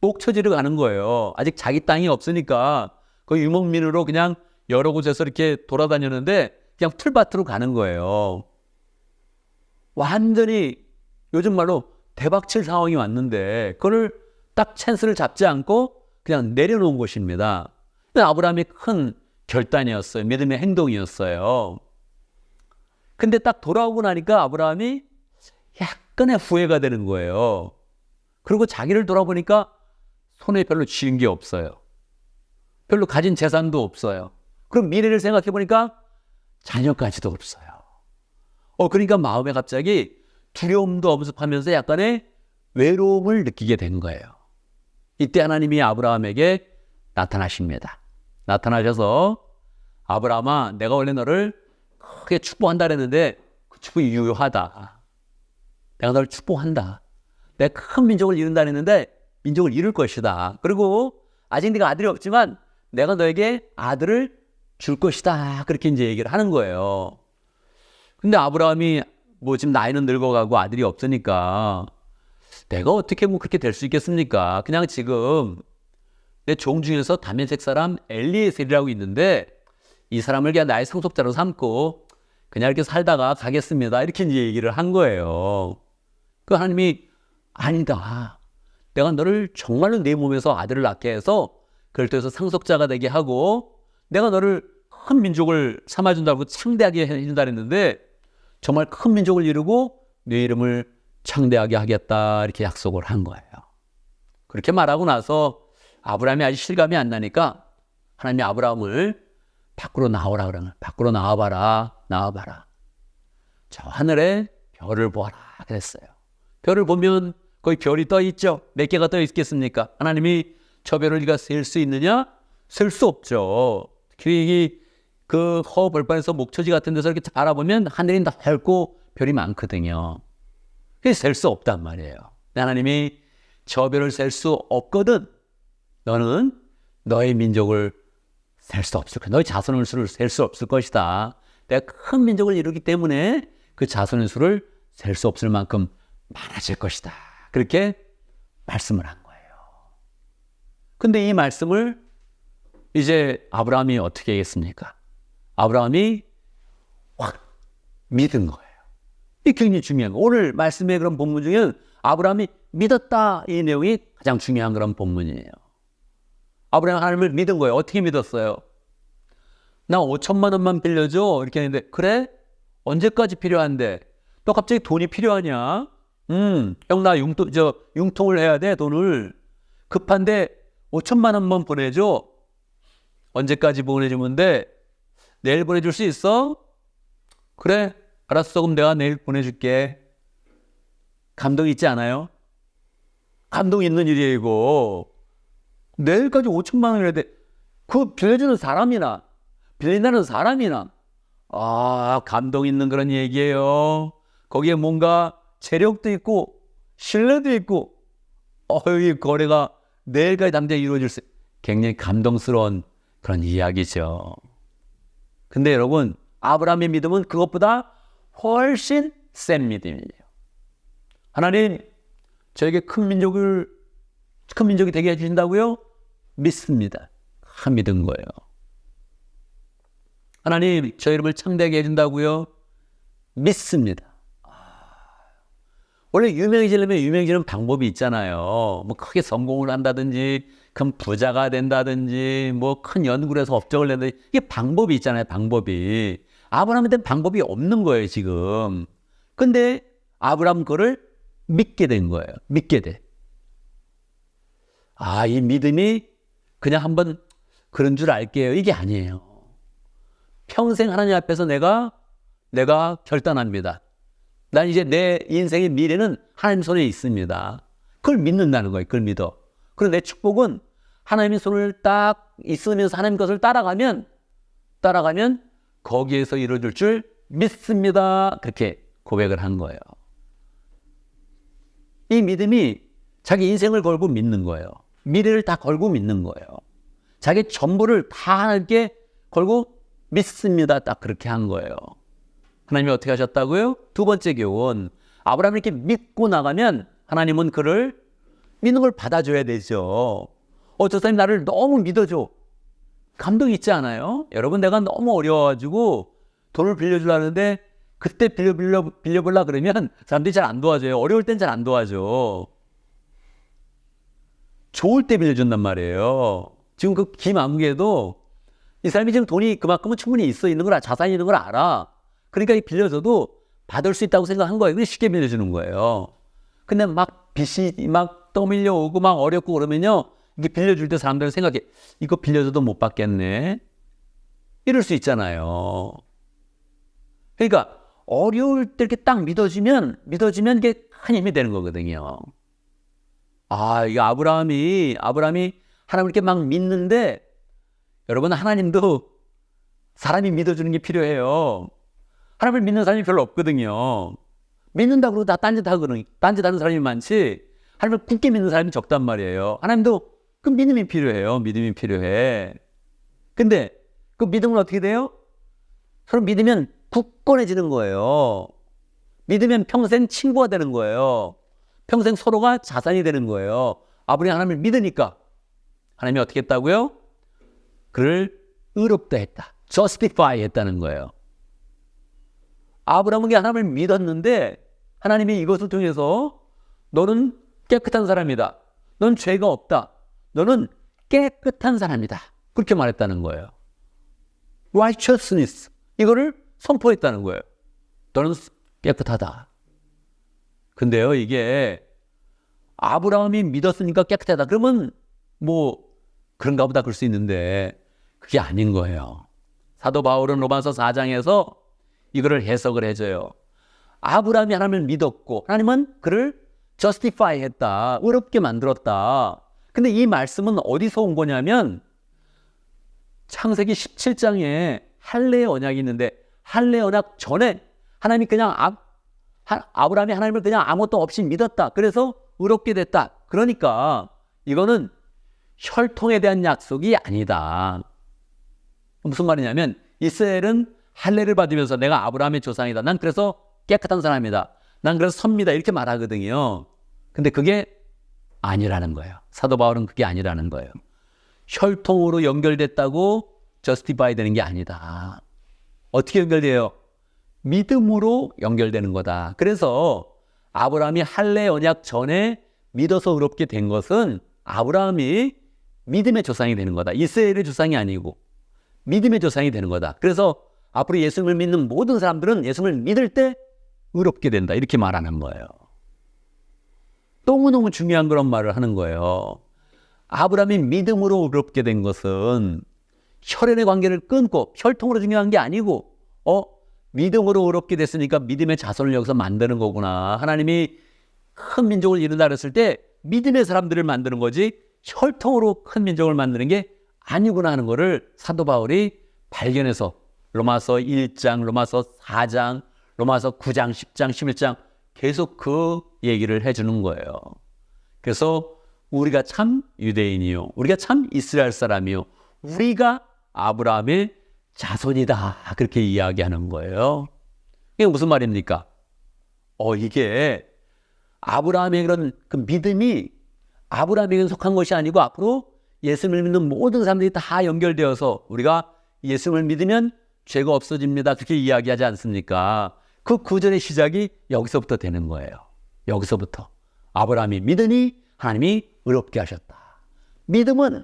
목초지로 가는 거예요. 아직 자기 땅이 없으니까 그 유목민으로 그냥 여러 곳에서 이렇게 돌아다녔는데 그냥 풀밭으로 가는 거예요. 완전히 요즘 말로 대박칠 상황이 왔는데 그걸 딱 찬스를 잡지 않고 그냥 내려놓은 것입니다. 아브라함의 큰 결단이었어요. 믿음의 행동이었어요. 근데 딱 돌아오고 나니까 아브라함이 약간의 후회가 되는 거예요. 그리고 자기를 돌아보니까 손에 별로 쥐은 게 없어요. 별로 가진 재산도 없어요. 그럼 미래를 생각해 보니까 자녀까지도 없어요. 그러니까 마음에 갑자기 두려움도 엄습하면서 약간의 외로움을 느끼게 된 거예요. 이때 하나님이 아브라함에게 나타나십니다. 나타나셔서 아브라함아 내가 원래 너를 크게 축복한다 그랬는데 그 축복이 유효하다. 내가 너를 축복한다. 내가 큰 민족을 이룬다 그랬는데 민족을 이룰 것이다. 그리고 아직 네가 아들이 없지만 내가 너에게 아들을 줄 것이다. 그렇게 이제 얘기를 하는 거예요. 근데 아브라함이 뭐 지금 나이는 늙어가고 아들이 없으니까 내가 어떻게 뭐 그렇게 될 수 있겠습니까? 그냥 지금 내 종 중에서 다메섹 사람 엘리에셀이라고 있는데 이 사람을 그냥 나의 상속자로 삼고 그냥 이렇게 살다가 가겠습니다. 이렇게 이제 얘기를 한 거예요. 그 하나님이 아니다. 내가 너를 정말로 내 몸에서 아들을 낳게 해서 그걸 통해서 상속자가 되게 하고 내가 너를 큰 민족을 삼아준다고 창대하게 해준다 했는데 정말 큰 민족을 이루고 네 이름을 창대하게 하겠다 이렇게 약속을 한 거예요. 그렇게 말하고 나서 아브라함이 아직 실감이 안 나니까 하나님이 아브라함을 밖으로 나오라 그러면 밖으로 나와봐라. 저 하늘에 별을 보아라 그랬어요. 별을 보면 거기 별이 떠 있죠. 몇 개가 떠 있겠습니까? 하나님이 저 별을 네가 셀 수 있느냐? 셀 수 없죠. 특히 그 허벌판에서 목초지 같은 데서 이렇게 바라보면 하늘이 다 밝고 별이 많거든요. 그게 셀 수 없단 말이에요. 하나님이 저 별을 셀 수 없거든. 너는 너의 민족을 셀 수 없을 거야. 너의 자손의 수를 셀 수 없을 것이다. 내가 큰 민족을 이루기 때문에 그 자손의 수를 셀 수 없을 만큼 많아질 것이다. 그렇게 말씀을 한 거예요. 근데 이 말씀을 이제 아브라함이 어떻게 하겠습니까? 아브라함이 확 믿은 거예요. 이게 굉장히 중요한 거예요. 오늘 말씀의 그런 본문 중에는 아브라함이 믿었다 이 내용이 가장 중요한 그런 본문이에요. 아브라함이 하나님을 믿은 거예요. 어떻게 믿었어요? 나 5천만 원만 빌려줘 이렇게 했는데 그래? 언제까지 필요한데 또 갑자기 돈이 필요하냐? 형 나 융통을 해야 돼. 돈을 급한데 5천만 원만 보내줘. 언제까지 보내주면 돼? 내일 보내줄 수 있어? 그래 알았어. 그럼 내가 내일 보내줄게. 감동 있지 않아요? 감동 있는 일이에요 이거. 내일까지 5천만 원을 해야 돼. 그 빌려주는 사람이나 빌린다는 사람이나 감동 있는 그런 얘기예요. 거기에 뭔가 재력도 있고 신뢰도 있고 이 거래가 내일까지 당장 이루어질 수 굉장히 감동스러운 그런 이야기죠. 근데 여러분 아브라함의 믿음은 그것보다 훨씬 센 믿음이에요. 하나님 저에게 큰 민족이 되게 해주신다고요? 믿습니다. 믿은 거예요. 하나님 저 이름을 창대하게 해준다고요? 믿습니다. 원래 유명해지려면 유명해지는 방법이 있잖아요. 뭐 크게 성공을 한다든지 큰 부자가 된다든지 뭐 큰 연구를 해서 업적을 낸다든지 이게 방법이 있잖아요. 방법이. 아브라함한테는 방법이 없는 거예요 지금. 근데 아브라함 거를 믿게 된 거예요. 믿게 돼. 이 믿음이 그냥 한번 그런 줄 알게요. 이게 아니에요. 평생 하나님 앞에서 내가 결단합니다. 난 이제 내 인생의 미래는 하나님 손에 있습니다. 그걸 믿는다는 거예요. 그걸 믿어. 그리고 내 축복은 하나님의 손을 딱 있으면서 하나님 것을 따라가면 거기에서 이루어질 줄 믿습니다. 그렇게 고백을 한 거예요. 이 믿음이 자기 인생을 걸고 믿는 거예요. 미래를 다 걸고 믿는 거예요. 자기 전부를 다 하나님께 걸고 믿습니다. 딱 그렇게 한 거예요. 하나님이 어떻게 하셨다고요? 두 번째 교훈. 아브라함을 이렇게 믿고 나가면 하나님은 그를 믿는 걸 받아줘야 되죠. 저 사람이 나를 너무 믿어줘. 감동 있지 않아요? 여러분 내가 너무 어려워가지고 돈을 빌려주려는데 그때 빌려보려 그러면 사람들이 잘 안 도와줘요. 어려울 땐 잘 안 도와줘. 좋을 때 빌려준단 말이에요. 지금 그 김아무개도 이 사람이 지금 돈이 그만큼은 충분히 있는 걸 자산이 있는 걸 알아. 그러니까 빌려줘도 받을 수 있다고 생각한 거예요. 그래서 쉽게 빌려주는 거예요. 근데 막 빚이 막 떠밀려오고 막 어렵고 그러면요. 이게 빌려줄 때 사람들은 생각해. 이거 빌려줘도 못 받겠네. 이럴 수 있잖아요. 그러니까 어려울 때 이렇게 딱 믿어지면 이게 큰 힘이 되는 거거든요. 이게 아브라함이 하나님을 이렇게 막 믿는데 여러분 하나님도 사람이 믿어주는 게 필요해요. 하나님을 믿는 사람이 별로 없거든요. 믿는다고 그러고 다 딴짓하는 사람이 많지 하나님을 굳게 믿는 사람이 적단 말이에요. 하나님도 그 믿음이 필요해요. 믿음이 필요해. 근데 그 믿음은 어떻게 돼요? 서로 믿으면 굳건해지는 거예요. 믿으면 평생 친구가 되는 거예요. 평생 서로가 자산이 되는 거예요. 아브라함이 하나님을 믿으니까 하나님이 어떻게 했다고요? 그를 의롭다 했다. justify 했다는 거예요. 아브라함은 하나님을 믿었는데 하나님이 이것을 통해서 너는 깨끗한 사람이다. 넌 죄가 없다. 너는 깨끗한 사람이다. 그렇게 말했다는 거예요. righteousness. 이거를 선포했다는 거예요. 너는 깨끗하다. 근데요, 이게 아브라함이 믿었으니까 깨끗하다. 그러면 뭐 그런가 보다 그럴 수 있는데 그게 아닌 거예요. 사도 바울은 로마서 4장에서 이거를 해석을 해줘요. 아브라함이 하나님을 믿었고 하나님은 그를 justify 했다. 의롭게 만들었다. 근데 이 말씀은 어디서 온 거냐면 창세기 17장에 할례의 언약이 있는데 할례의 언약 전에 하나님이 그냥 아브라함이 하나님을 그냥 아무것도 없이 믿었다. 그래서 의롭게 됐다. 그러니까 이거는 혈통에 대한 약속이 아니다. 무슨 말이냐면 이스라엘은 할례를 받으면서 내가 아브라함의 조상이다. 난 그래서 깨끗한 사람이다. 난 그래서 섭니다. 이렇게 말하거든요. 근데 그게 아니라는 거예요. 사도 바울은 그게 아니라는 거예요. 혈통으로 연결됐다고 저스티파이 되는 게 아니다. 어떻게 연결돼요? 믿음으로 연결되는 거다. 그래서 아브라함이 할례 언약 전에 믿어서 의롭게 된 것은 아브라함이 믿음의 조상이 되는 거다. 이스라엘의 조상이 아니고 믿음의 조상이 되는 거다. 그래서 앞으로 예수님을 믿는 모든 사람들은 예수님을 믿을 때 의롭게 된다. 이렇게 말하는 거예요. 너무너무 중요한 그런 말을 하는 거예요. 아브라함이 믿음으로 의롭게 된 것은 혈연의 관계를 끊고 혈통으로 중요한 게 아니고 믿음으로 의롭게 됐으니까 믿음의 자손을 여기서 만드는 거구나. 하나님이 큰 민족을 이룬다 그랬을 때 믿음의 사람들을 만드는 거지 혈통으로 큰 민족을 만드는 게 아니구나 하는 거를 사도 바울이 발견해서 로마서 1장, 로마서 4장, 로마서 9장, 10장, 11장 계속 그 얘기를 해주는 거예요. 그래서 우리가 참 유대인이요, 우리가 참 이스라엘 사람이요, 우리가 아브라함의 자손이다 그렇게 이야기하는 거예요. 이게 무슨 말입니까? 이게 아브라함의 그런 그 믿음이 아브라함에게 속한 것이 아니고 앞으로 예수님을 믿는 모든 사람들이 다 연결되어서 우리가 예수님을 믿으면 죄가 없어집니다 그렇게 이야기하지 않습니까? 그 구절의 시작이 여기서부터 되는 거예요. 여기서부터 아브라함이 믿으니 하나님이 의롭게 하셨다. 믿음은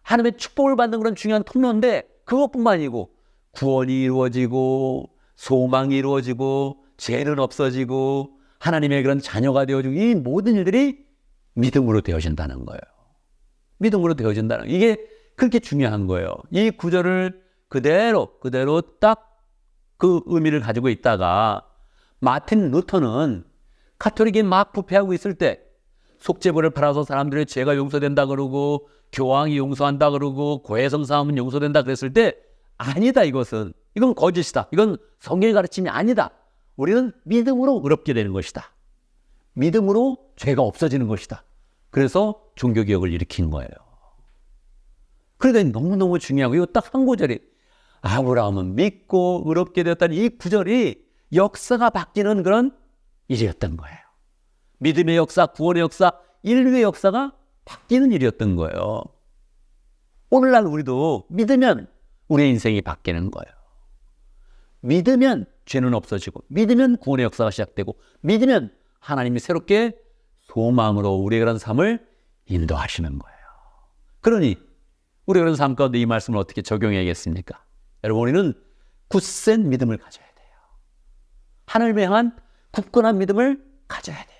하나님의 축복을 받는 그런 중요한 통로인데 그것뿐만 아니고 구원이 이루어지고 소망이 이루어지고 죄는 없어지고 하나님의 그런 자녀가 되어지고 이 모든 일들이 믿음으로 되어진다는 거예요. 믿음으로 되어진다는 거예요. 이게 그렇게 중요한 거예요. 이 구절을 그대로 딱 그 의미를 가지고 있다가 마틴 루터는 가톨릭이 막 부패하고 있을 때 속죄부를 팔아서 사람들의 죄가 용서된다 그러고 교황이 용서한다 그러고 고해성 사함은 용서된다 그랬을 때 아니다, 이건 거짓이다. 이건 성경의 가르침이 아니다. 우리는 믿음으로 의롭게 되는 것이다. 믿음으로 죄가 없어지는 것이다. 그래서 종교개혁을 일으킨 거예요. 그러니까 너무너무 중요하고 이거 딱 한 구절이 아브라함은 믿고 의롭게 되었다는 이 구절이 역사가 바뀌는 그런 일이었던 거예요. 믿음의 역사, 구원의 역사, 인류의 역사가 바뀌는 일이었던 거예요. 오늘날 우리도 믿으면 우리의 인생이 바뀌는 거예요. 믿으면 죄는 없어지고 믿으면 구원의 역사가 시작되고 믿으면 하나님이 새롭게 소망으로 우리의 그런 삶을 인도하시는 거예요. 그러니 우리의 그런 삶 가운데 이 말씀을 어떻게 적용해야겠습니까? 여러분, 우리는 굳센 믿음을 가져야 돼요. 하나님을 향한 굳건한 믿음을 가져야 돼요.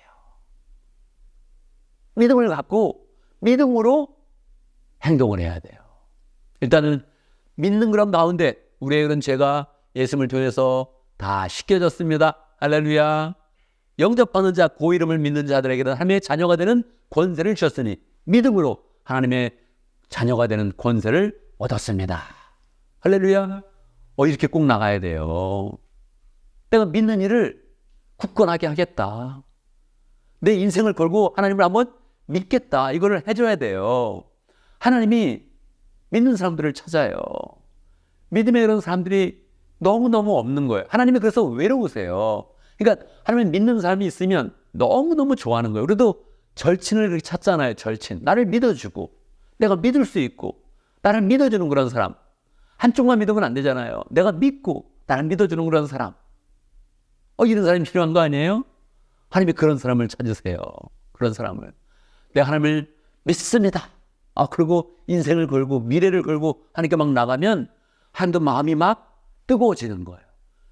믿음을 갖고 믿음으로 행동을 해야 돼요. 일단은 믿는 그런 가운데 우리의 그런 죄가 예수님을 통해서 다 씻겨졌습니다. 할렐루야. 영접하는 자, 그 이름을 믿는 자들에게는 하나님의 자녀가 되는 권세를 주셨으니 믿음으로 하나님의 자녀가 되는 권세를 얻었습니다. 할렐루야. 이렇게 꼭 나가야 돼요. 내가 믿는 일을 굳건하게 하겠다. 내 인생을 걸고 하나님을 한번 믿겠다. 이거를 해줘야 돼요. 하나님이 믿는 사람들을 찾아요. 믿음의 그런 사람들이 너무너무 없는 거예요. 하나님이 그래서 외로우세요. 그러니까 하나님을 믿는 사람이 있으면 너무너무 좋아하는 거예요. 우리도 절친을 그렇게 찾잖아요. 절친. 나를 믿어주고 내가 믿을 수 있고 나를 믿어주는 그런 사람. 한쪽만 믿으면 안 되잖아요. 내가 믿고 나를 믿어주는 그런 사람. 이런 사람이 필요한 거 아니에요? 하나님이 그런 사람을 찾으세요. 그런 사람을. 내가 하나님을 믿습니다. 그리고 인생을 걸고 미래를 걸고 하니까 막 나가면 하나님도 마음이 막 뜨거워지는 거예요.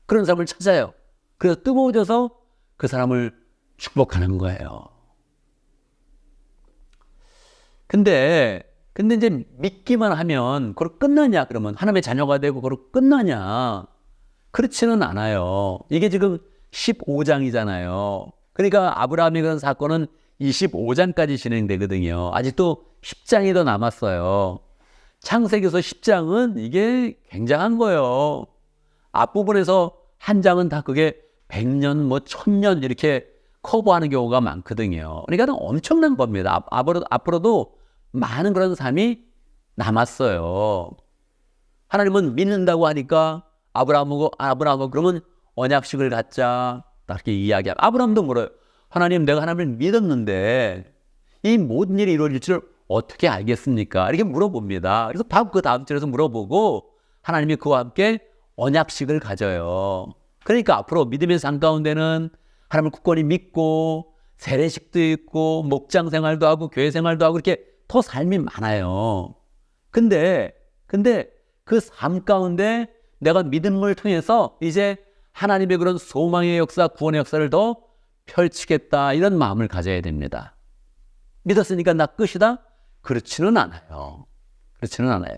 그런 사람을 찾아요. 그래서 뜨거워져서 그 사람을 축복하는 거예요. 근데 이제 믿기만 하면 그걸 끝나냐? 그러면 하나님의 자녀가 되고 그걸 끝나냐? 그렇지는 않아요. 이게 지금 15장이잖아요. 그러니까 아브라함의 그런 사건은 25장까지 진행되거든요. 아직도 10장이 더 남았어요. 창세기서 10장은 이게 굉장한 거예요. 앞부분에서 한 장은 다 그게 100년, 1000년 이렇게 커버하는 경우가 많거든요. 그러니까 엄청난 겁니다. 앞으로도 많은 그런 삶이 남았어요. 하나님은 믿는다고 하니까 아브라함하고 그러면 언약식을 갖자 이렇게 이야기하고 아브라함도 물어요. 하나님, 내가 하나님을 믿었는데 이 모든 일이 이루어질 줄 어떻게 알겠습니까? 이렇게 물어봅니다. 그래서 바로 그 다음 절에서 물어보고 하나님이 그와 함께 언약식을 가져요. 그러니까 앞으로 믿음의 삶 가운데는 하나님을 굳건히 믿고 세례식도 있고 목장 생활도 하고 교회 생활도 하고 이렇게 더 삶이 많아요. 근데 그 삶 가운데 내가 믿음을 통해서 이제 하나님의 그런 소망의 역사, 구원의 역사를 더 펼치겠다, 이런 마음을 가져야 됩니다. 믿었으니까 나 끝이다? 그렇지는 않아요. 그렇지는 않아요.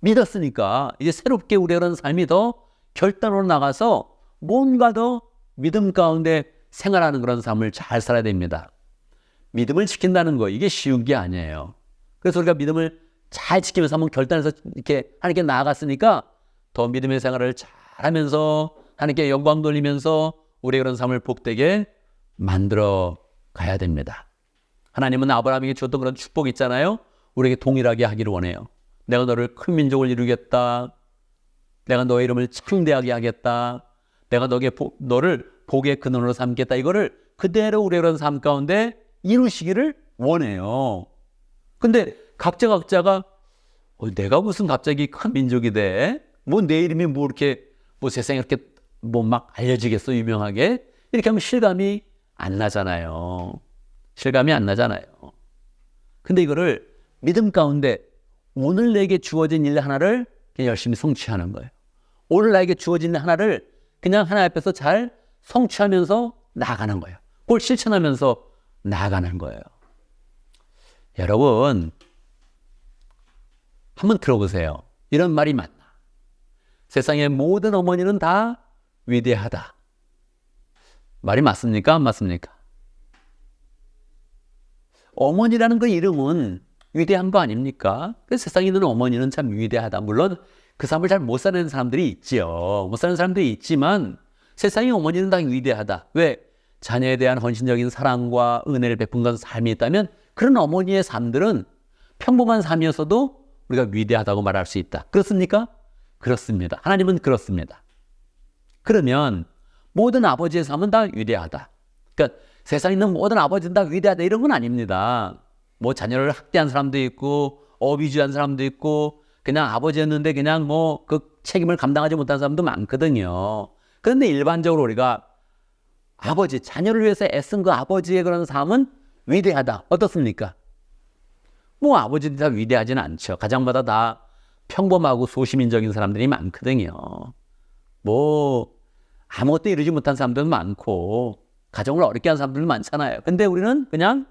믿었으니까 이제 새롭게 우리의 그런 삶이 더 결단으로 나가서 뭔가 더 믿음 가운데 생활하는 그런 삶을 잘 살아야 됩니다. 믿음을 지킨다는 거, 이게 쉬운 게 아니에요. 그래서 우리가 믿음을 잘 지키면서 한번 결단해서 이렇게 하나님께 나아갔으니까 더 믿음의 생활을 잘하면서 하나님께 영광 돌리면서 우리의 그런 삶을 복되게 만들어 가야 됩니다. 하나님은 아브라함에게 줬던 그런 축복 있잖아요. 우리에게 동일하게 하기를 원해요. 내가 너를 큰 민족을 이루겠다. 내가 너의 이름을 창대하게 하겠다. 내가 너를 복의 근원으로 삼겠다. 이거를 그대로 우리의 그런 삶 가운데 이루시기를 원해요. 근데 각자가 내가 무슨 갑자기 큰 민족이 돼? 뭐 내 이름이 뭐 이렇게 뭐 세상에 이렇게 뭐 막 알려지겠어, 유명하게? 이렇게 하면 실감이 안 나잖아요. 실감이 안 나잖아요. 근데 이거를 믿음 가운데 오늘 내게 주어진 일 하나를 그냥 열심히 성취하는 거예요. 오늘 나에게 주어진 일 하나를 그냥 하나님 앞에서 잘 성취하면서 나아가는 거예요. 그걸 실천하면서 나아가는 거예요. 여러분, 한번 들어보세요. 이런 말이 맞나? 세상의 모든 어머니는 다 위대하다. 말이 맞습니까? 안 맞습니까? 어머니라는 그 이름은 위대한 거 아닙니까? 그래서 세상에 있는 어머니는 참 위대하다. 물론 그 삶을 잘 못 사는 사람들이 있지요. 못 사는 사람들이 있지만 세상의 어머니는 다 위대하다. 왜? 자녀에 대한 헌신적인 사랑과 은혜를 베푼 그런 삶이 있다면 그런 어머니의 삶들은 평범한 삶이었어도 우리가 위대하다고 말할 수 있다. 그렇습니까? 그렇습니다. 하나님은 그렇습니다. 그러면 모든 아버지의 삶은 다 위대하다. 그러니까 세상에 있는 모든 아버지는 다 위대하다, 이런 건 아닙니다. 뭐 자녀를 학대한 사람도 있고 어비주한 사람도 있고 그냥 아버지였는데 그냥 뭐 그 책임을 감당하지 못한 사람도 많거든요. 그런데 일반적으로 우리가 아버지, 자녀를 위해서 애쓴 그 아버지의 그런 삶은 위대하다. 어떻습니까? 뭐 아버지들이 다 위대하지는 않죠. 가정마다 다 평범하고 소시민적인 사람들이 많거든요. 뭐 아무것도 이루지 못한 사람들도 많고 가정을 어렵게 한 사람들도 많잖아요. 근데 우리는 그냥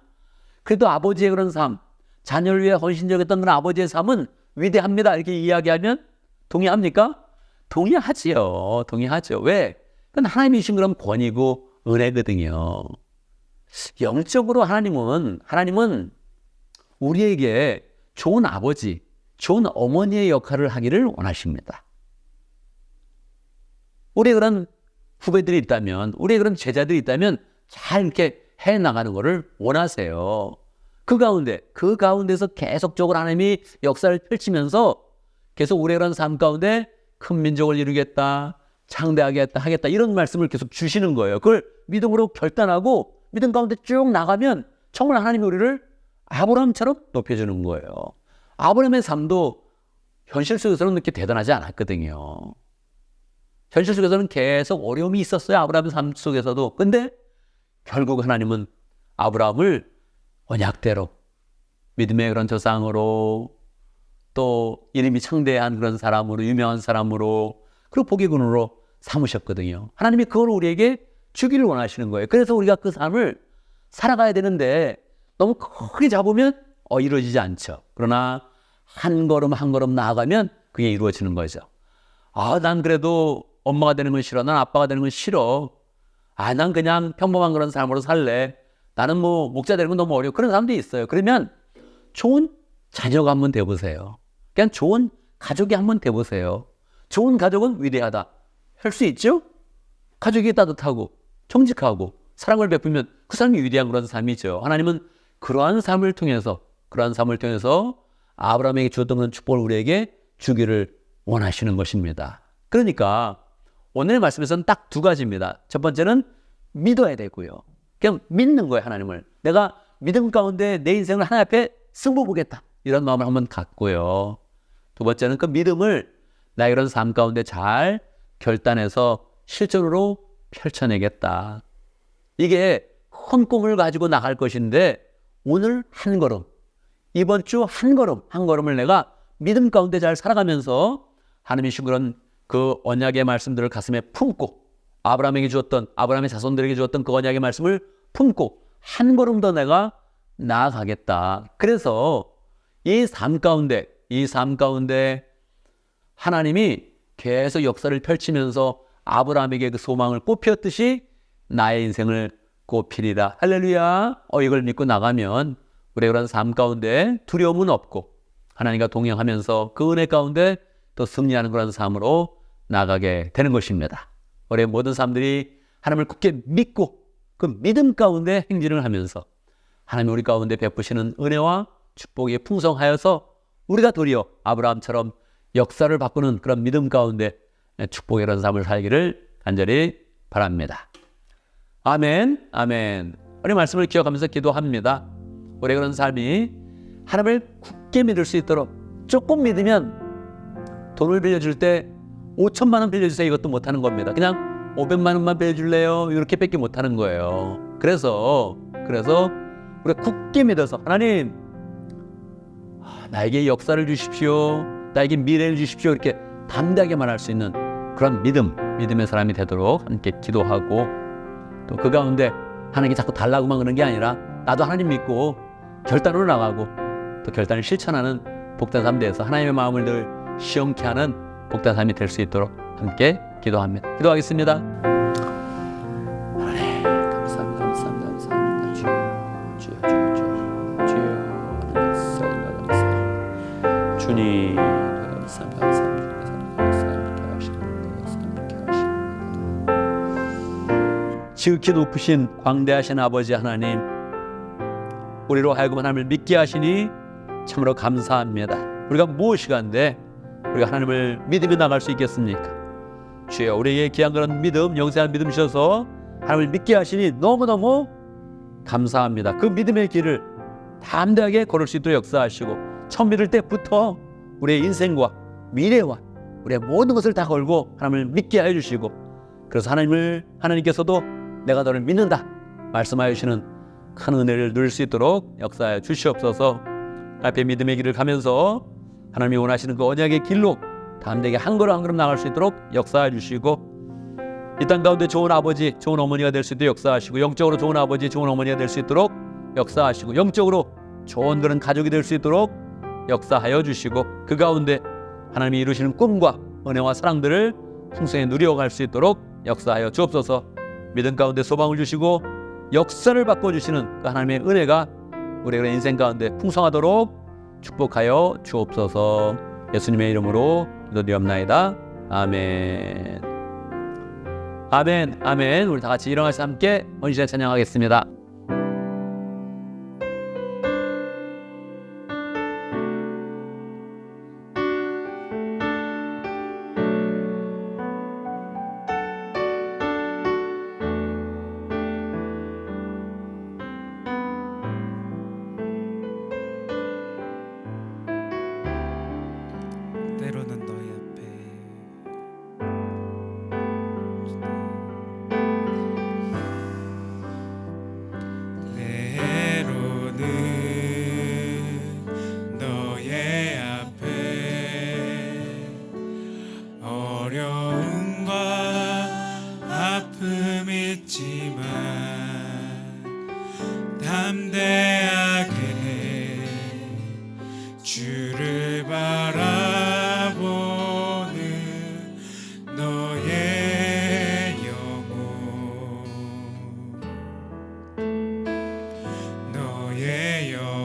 그래도 아버지의 그런 삶, 자녀를 위해 헌신적이었던 그런 아버지의 삶은 위대합니다, 이렇게 이야기하면 동의합니까? 동의하지요. 동의하죠. 왜? 그건 하나님이 주신 그런 권위고 은혜거든요. 영적으로 하나님은 우리에게 좋은 아버지, 좋은 어머니의 역할을 하기를 원하십니다. 우리의 그런 후배들이 있다면, 우리의 그런 제자들이 있다면 잘 이렇게 해나가는 것을 원하세요. 그 가운데서 계속적으로 하나님이 역사를 펼치면서 계속 우리의 그런 삶 가운데 큰 민족을 이루겠다, 창대하게 하겠다, 이런 말씀을 계속 주시는 거예요. 그걸 믿음으로 결단하고 믿음 가운데 쭉 나가면 정말 하나님이 우리를 아브라함처럼 높여주는 거예요. 아브라함의 삶도 현실 속에서는 그렇게 대단하지 않았거든요. 현실 속에서는 계속 어려움이 있었어요. 아브라함의 삶 속에서도. 근데 결국 하나님은 아브라함을 언약대로 믿음의 그런 조상으로, 또 이름이 창대한 그런 사람으로, 유명한 사람으로, 그리고 복의 근원으로 삼으셨거든요. 하나님이 그걸 우리에게 주기를 원하시는 거예요. 그래서 우리가 그 삶을 살아가야 되는데 너무 크게 잡으면 이루어지지 않죠. 그러나 한 걸음 한 걸음 나아가면 그게 이루어지는 거죠. 난 그래도 엄마가 되는 건 싫어. 난 아빠가 되는 건 싫어. 난 그냥 평범한 그런 삶으로 살래. 나는 뭐 목자 되는 건 너무 어려워. 그런 사람도 있어요. 그러면 좋은 자녀가 한번 돼보세요. 그냥 좋은 가족이 한번 돼보세요. 좋은 가족은 위대하다. 할 수 있죠? 가족이 따뜻하고 정직하고 사랑을 베풀면 그 사람이 위대한 그런 삶이죠. 하나님은 그러한 삶을 통해서 아브라함에게 주었던 그런 축복을 우리에게 주기를 원하시는 것입니다. 그러니까 오늘 말씀에서는 딱 두 가지입니다. 첫 번째는 믿어야 되고요. 그냥 믿는 거예요, 하나님을. 내가 믿음 가운데 내 인생을 하나님 앞에 승부 보겠다, 이런 마음을 한번 갖고요. 두 번째는 그 믿음을 나의 이런 삶 가운데 잘 결단해서 실천으로 펼쳐내겠다. 이게 큰 꿈을 가지고 나갈 것인데 오늘 한 걸음, 이번 주 한 걸음을 내가 믿음 가운데 잘 살아가면서 하나님이 주신 그런 그 언약의 말씀들을 가슴에 품고 아브라함에게 주었던, 아브라함의 자손들에게 주었던 그 언약의 말씀을 품고 한 걸음 더 내가 나아가겠다. 그래서 이 삶 가운데 하나님이 계속 역사를 펼치면서 아브라함에게 그 소망을 꽃피웠듯이 나의 인생을 꽃피리라. 할렐루야. 이걸 믿고 나가면 우리의 그런 삶 가운데 두려움은 없고 하나님과 동행하면서 그 은혜 가운데 또 승리하는 그런 삶으로 나가게 되는 것입니다. 우리의 모든 사람들이 하나님을 굳게 믿고 그 믿음 가운데 행진을 하면서 하나님 우리 가운데 베푸시는 은혜와 축복이 풍성하여서 우리가 도리어 아브라함처럼 역사를 바꾸는 그런 믿음 가운데 축복의 이런 삶을 살기를 간절히 바랍니다. 아멘, 아멘. 우리 말씀을 기억하면서 기도합니다. 우리의 그런 삶이 하나님을 굳게 믿을 수 있도록 조금 믿으면 돈을 빌려줄 때 5천만 원 빌려주세요 이것도 못하는 겁니다. 그냥 500만 원만 빌려줄래요? 이렇게 밖에 못하는 거예요. 그래서 우리가 굳게 믿어서 하나님 나에게 역사를 주십시오, 나에게 미래를 주십시오 이렇게 담대하게 말할 수 있는 그런 믿음의 사람이 되도록 함께 기도하고 또 그 가운데 하나님께 자꾸 달라고만 그러는 게 아니라 나도 하나님 믿고 결단으로 나가고 또 결단을 실천하는 복된 삶 되어서 하나님의 마음을 늘 시원케 하는 복된 삶이 될 수 있도록 함께 기도합니다. 기도하겠습니다. 하나님 감사합니다. 주여 주님 감사합니다. 지극히 높으신 광대하신 아버지 하나님, 우리로 하여금 하나님을 믿게 하시니 참으로 감사합니다. 우리가 무엇이간데 우리가 하나님을 믿으며 나갈 수 있겠습니까? 주여 우리에게 귀한 그런 믿음, 영생한 믿음 주셔서 하나님을 믿게 하시니 너무너무 감사합니다. 그 믿음의 길을 담대하게 걸을 수 있도록 역사하시고 처음 믿을 때부터 우리의 인생과 미래와 우리의 모든 것을 다 걸고 하나님을 믿게 하여 주시고 그래서 하나님께서도 내가 너를 믿는다 말씀하여 주시는 큰 은혜를 누릴 수 있도록 역사하여 주시옵소서. 앞에 믿음의 길을 가면서 하나님이 원하시는 그 언약의 길로 담대하게 한 걸음 한 걸음 나갈 수 있도록 역사해 주시고 이 땅 가운데 좋은 아버지, 좋은 어머니가 될 수 있도록 역사하시고 영적으로 좋은 아버지, 좋은 어머니가 될 수 있도록 역사하시고 영적으로 좋은 그런 가족이 될 수 있도록 역사하여 주시고 그 가운데 하나님이 이루시는 꿈과 은혜와 사랑들을 풍성히 누려갈 수 있도록 역사하여 주옵소서. 믿음 가운데 소망을 주시고 역사를 바꿔주시는 그 하나님의 은혜가 우리의 인생 가운데 풍성하도록 축복하여 주옵소서. 예수님의 이름으로 기도드리옵나이다. 아멘. 아멘, 아멘. 우리 다 같이 일어나서 함께 언제나 찬양하겠습니다. 때로는 너희 앞에 때로는 너의 앞에 어려움과 아픔 있지만 담대하게 주를 바라보는 너의 영혼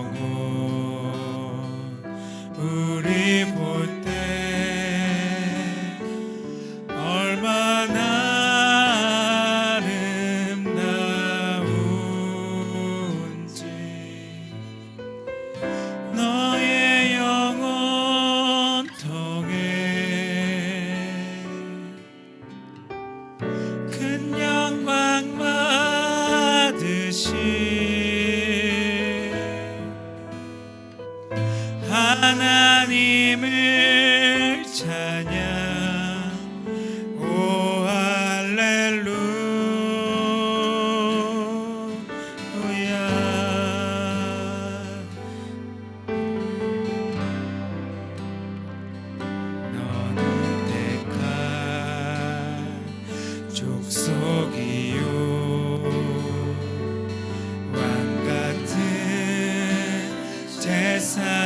우리 볼 때 얼마나 아름다운지 너의 영혼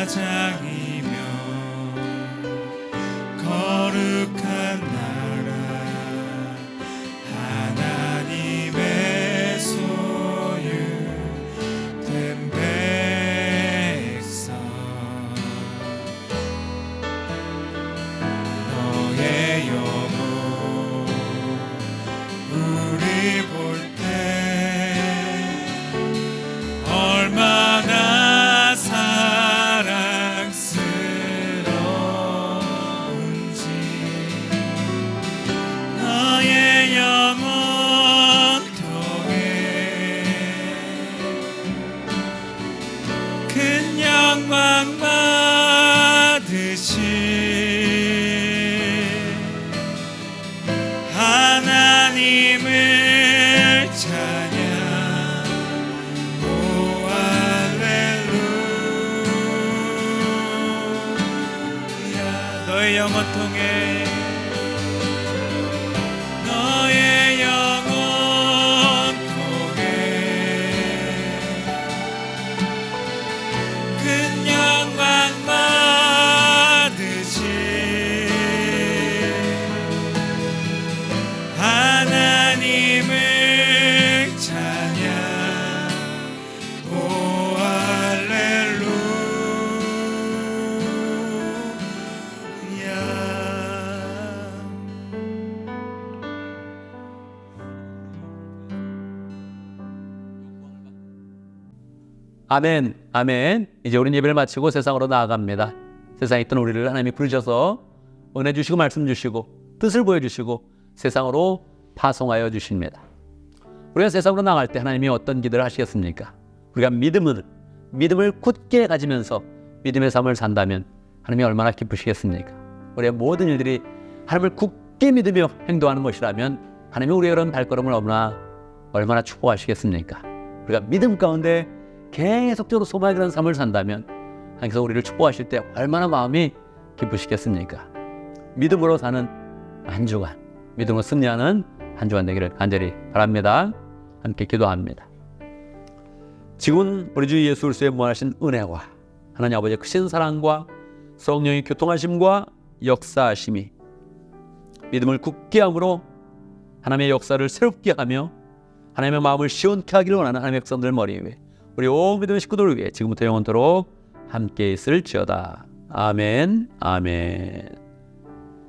제사장이며 거룩한 나라 하나님의 소유된 백성 너의 영혼 우리 볼 때 얼마나 사랑스러운지 너의 영혼 통해 큰 영광 받으시 하나님을 찬양 오 할렐루야 너의 영혼 통해 너의 영혼 통해 큰 영광 받으시 하나님을 찬양 오 할렐루야 아멘, 아멘. 이제 우리는 예배를 마치고 세상으로 나아갑니다. 세상에 있던 우리를 하나님이 부르셔서 은혜 주시고 말씀 주시고 뜻을 보여주시고 세상으로 파송하여 주십니다. 우리가 세상으로 나갈 때 하나님이 어떤 기도를 하시겠습니까? 우리가 믿음을 굳게 가지면서 믿음의 삶을 산다면 하나님이 얼마나 기쁘시겠습니까? 우리의 모든 일들이 하나님을 굳게 믿으며 행동하는 것이라면 하나님이 우리의 이런 발걸음을 얼마나 축복하시겠습니까? 우리가 믿음 가운데 계속적으로 소망이라는 삶을 산다면 하나님께서 우리를 축복하실 때 얼마나 마음이 기쁘시겠습니까? 믿음으로 사는 한 주간, 믿음으로 승리하는 한 주간 되기를 간절히 바랍니다. 함께 기도합니다. 지금 우리 주 예수 그리스도의 무한하신 은혜와 하나님 아버지의 크신 사랑과 성령의 교통하심과 역사하심이 믿음을 굳게 함으로 하나님의 역사를 새롭게 하며 하나님의 마음을 시원케 하기를 원하는 하나님의 백성들 머리 위에 우리 온 믿음의 식구들을 위해 지금부터 영원토록 함께 있을지어다. 아멘, 아멘.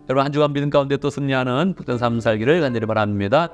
여러분 한 주간 믿음 가운데 또 승리하는 복된 삶 살기를 간절히 바랍니다.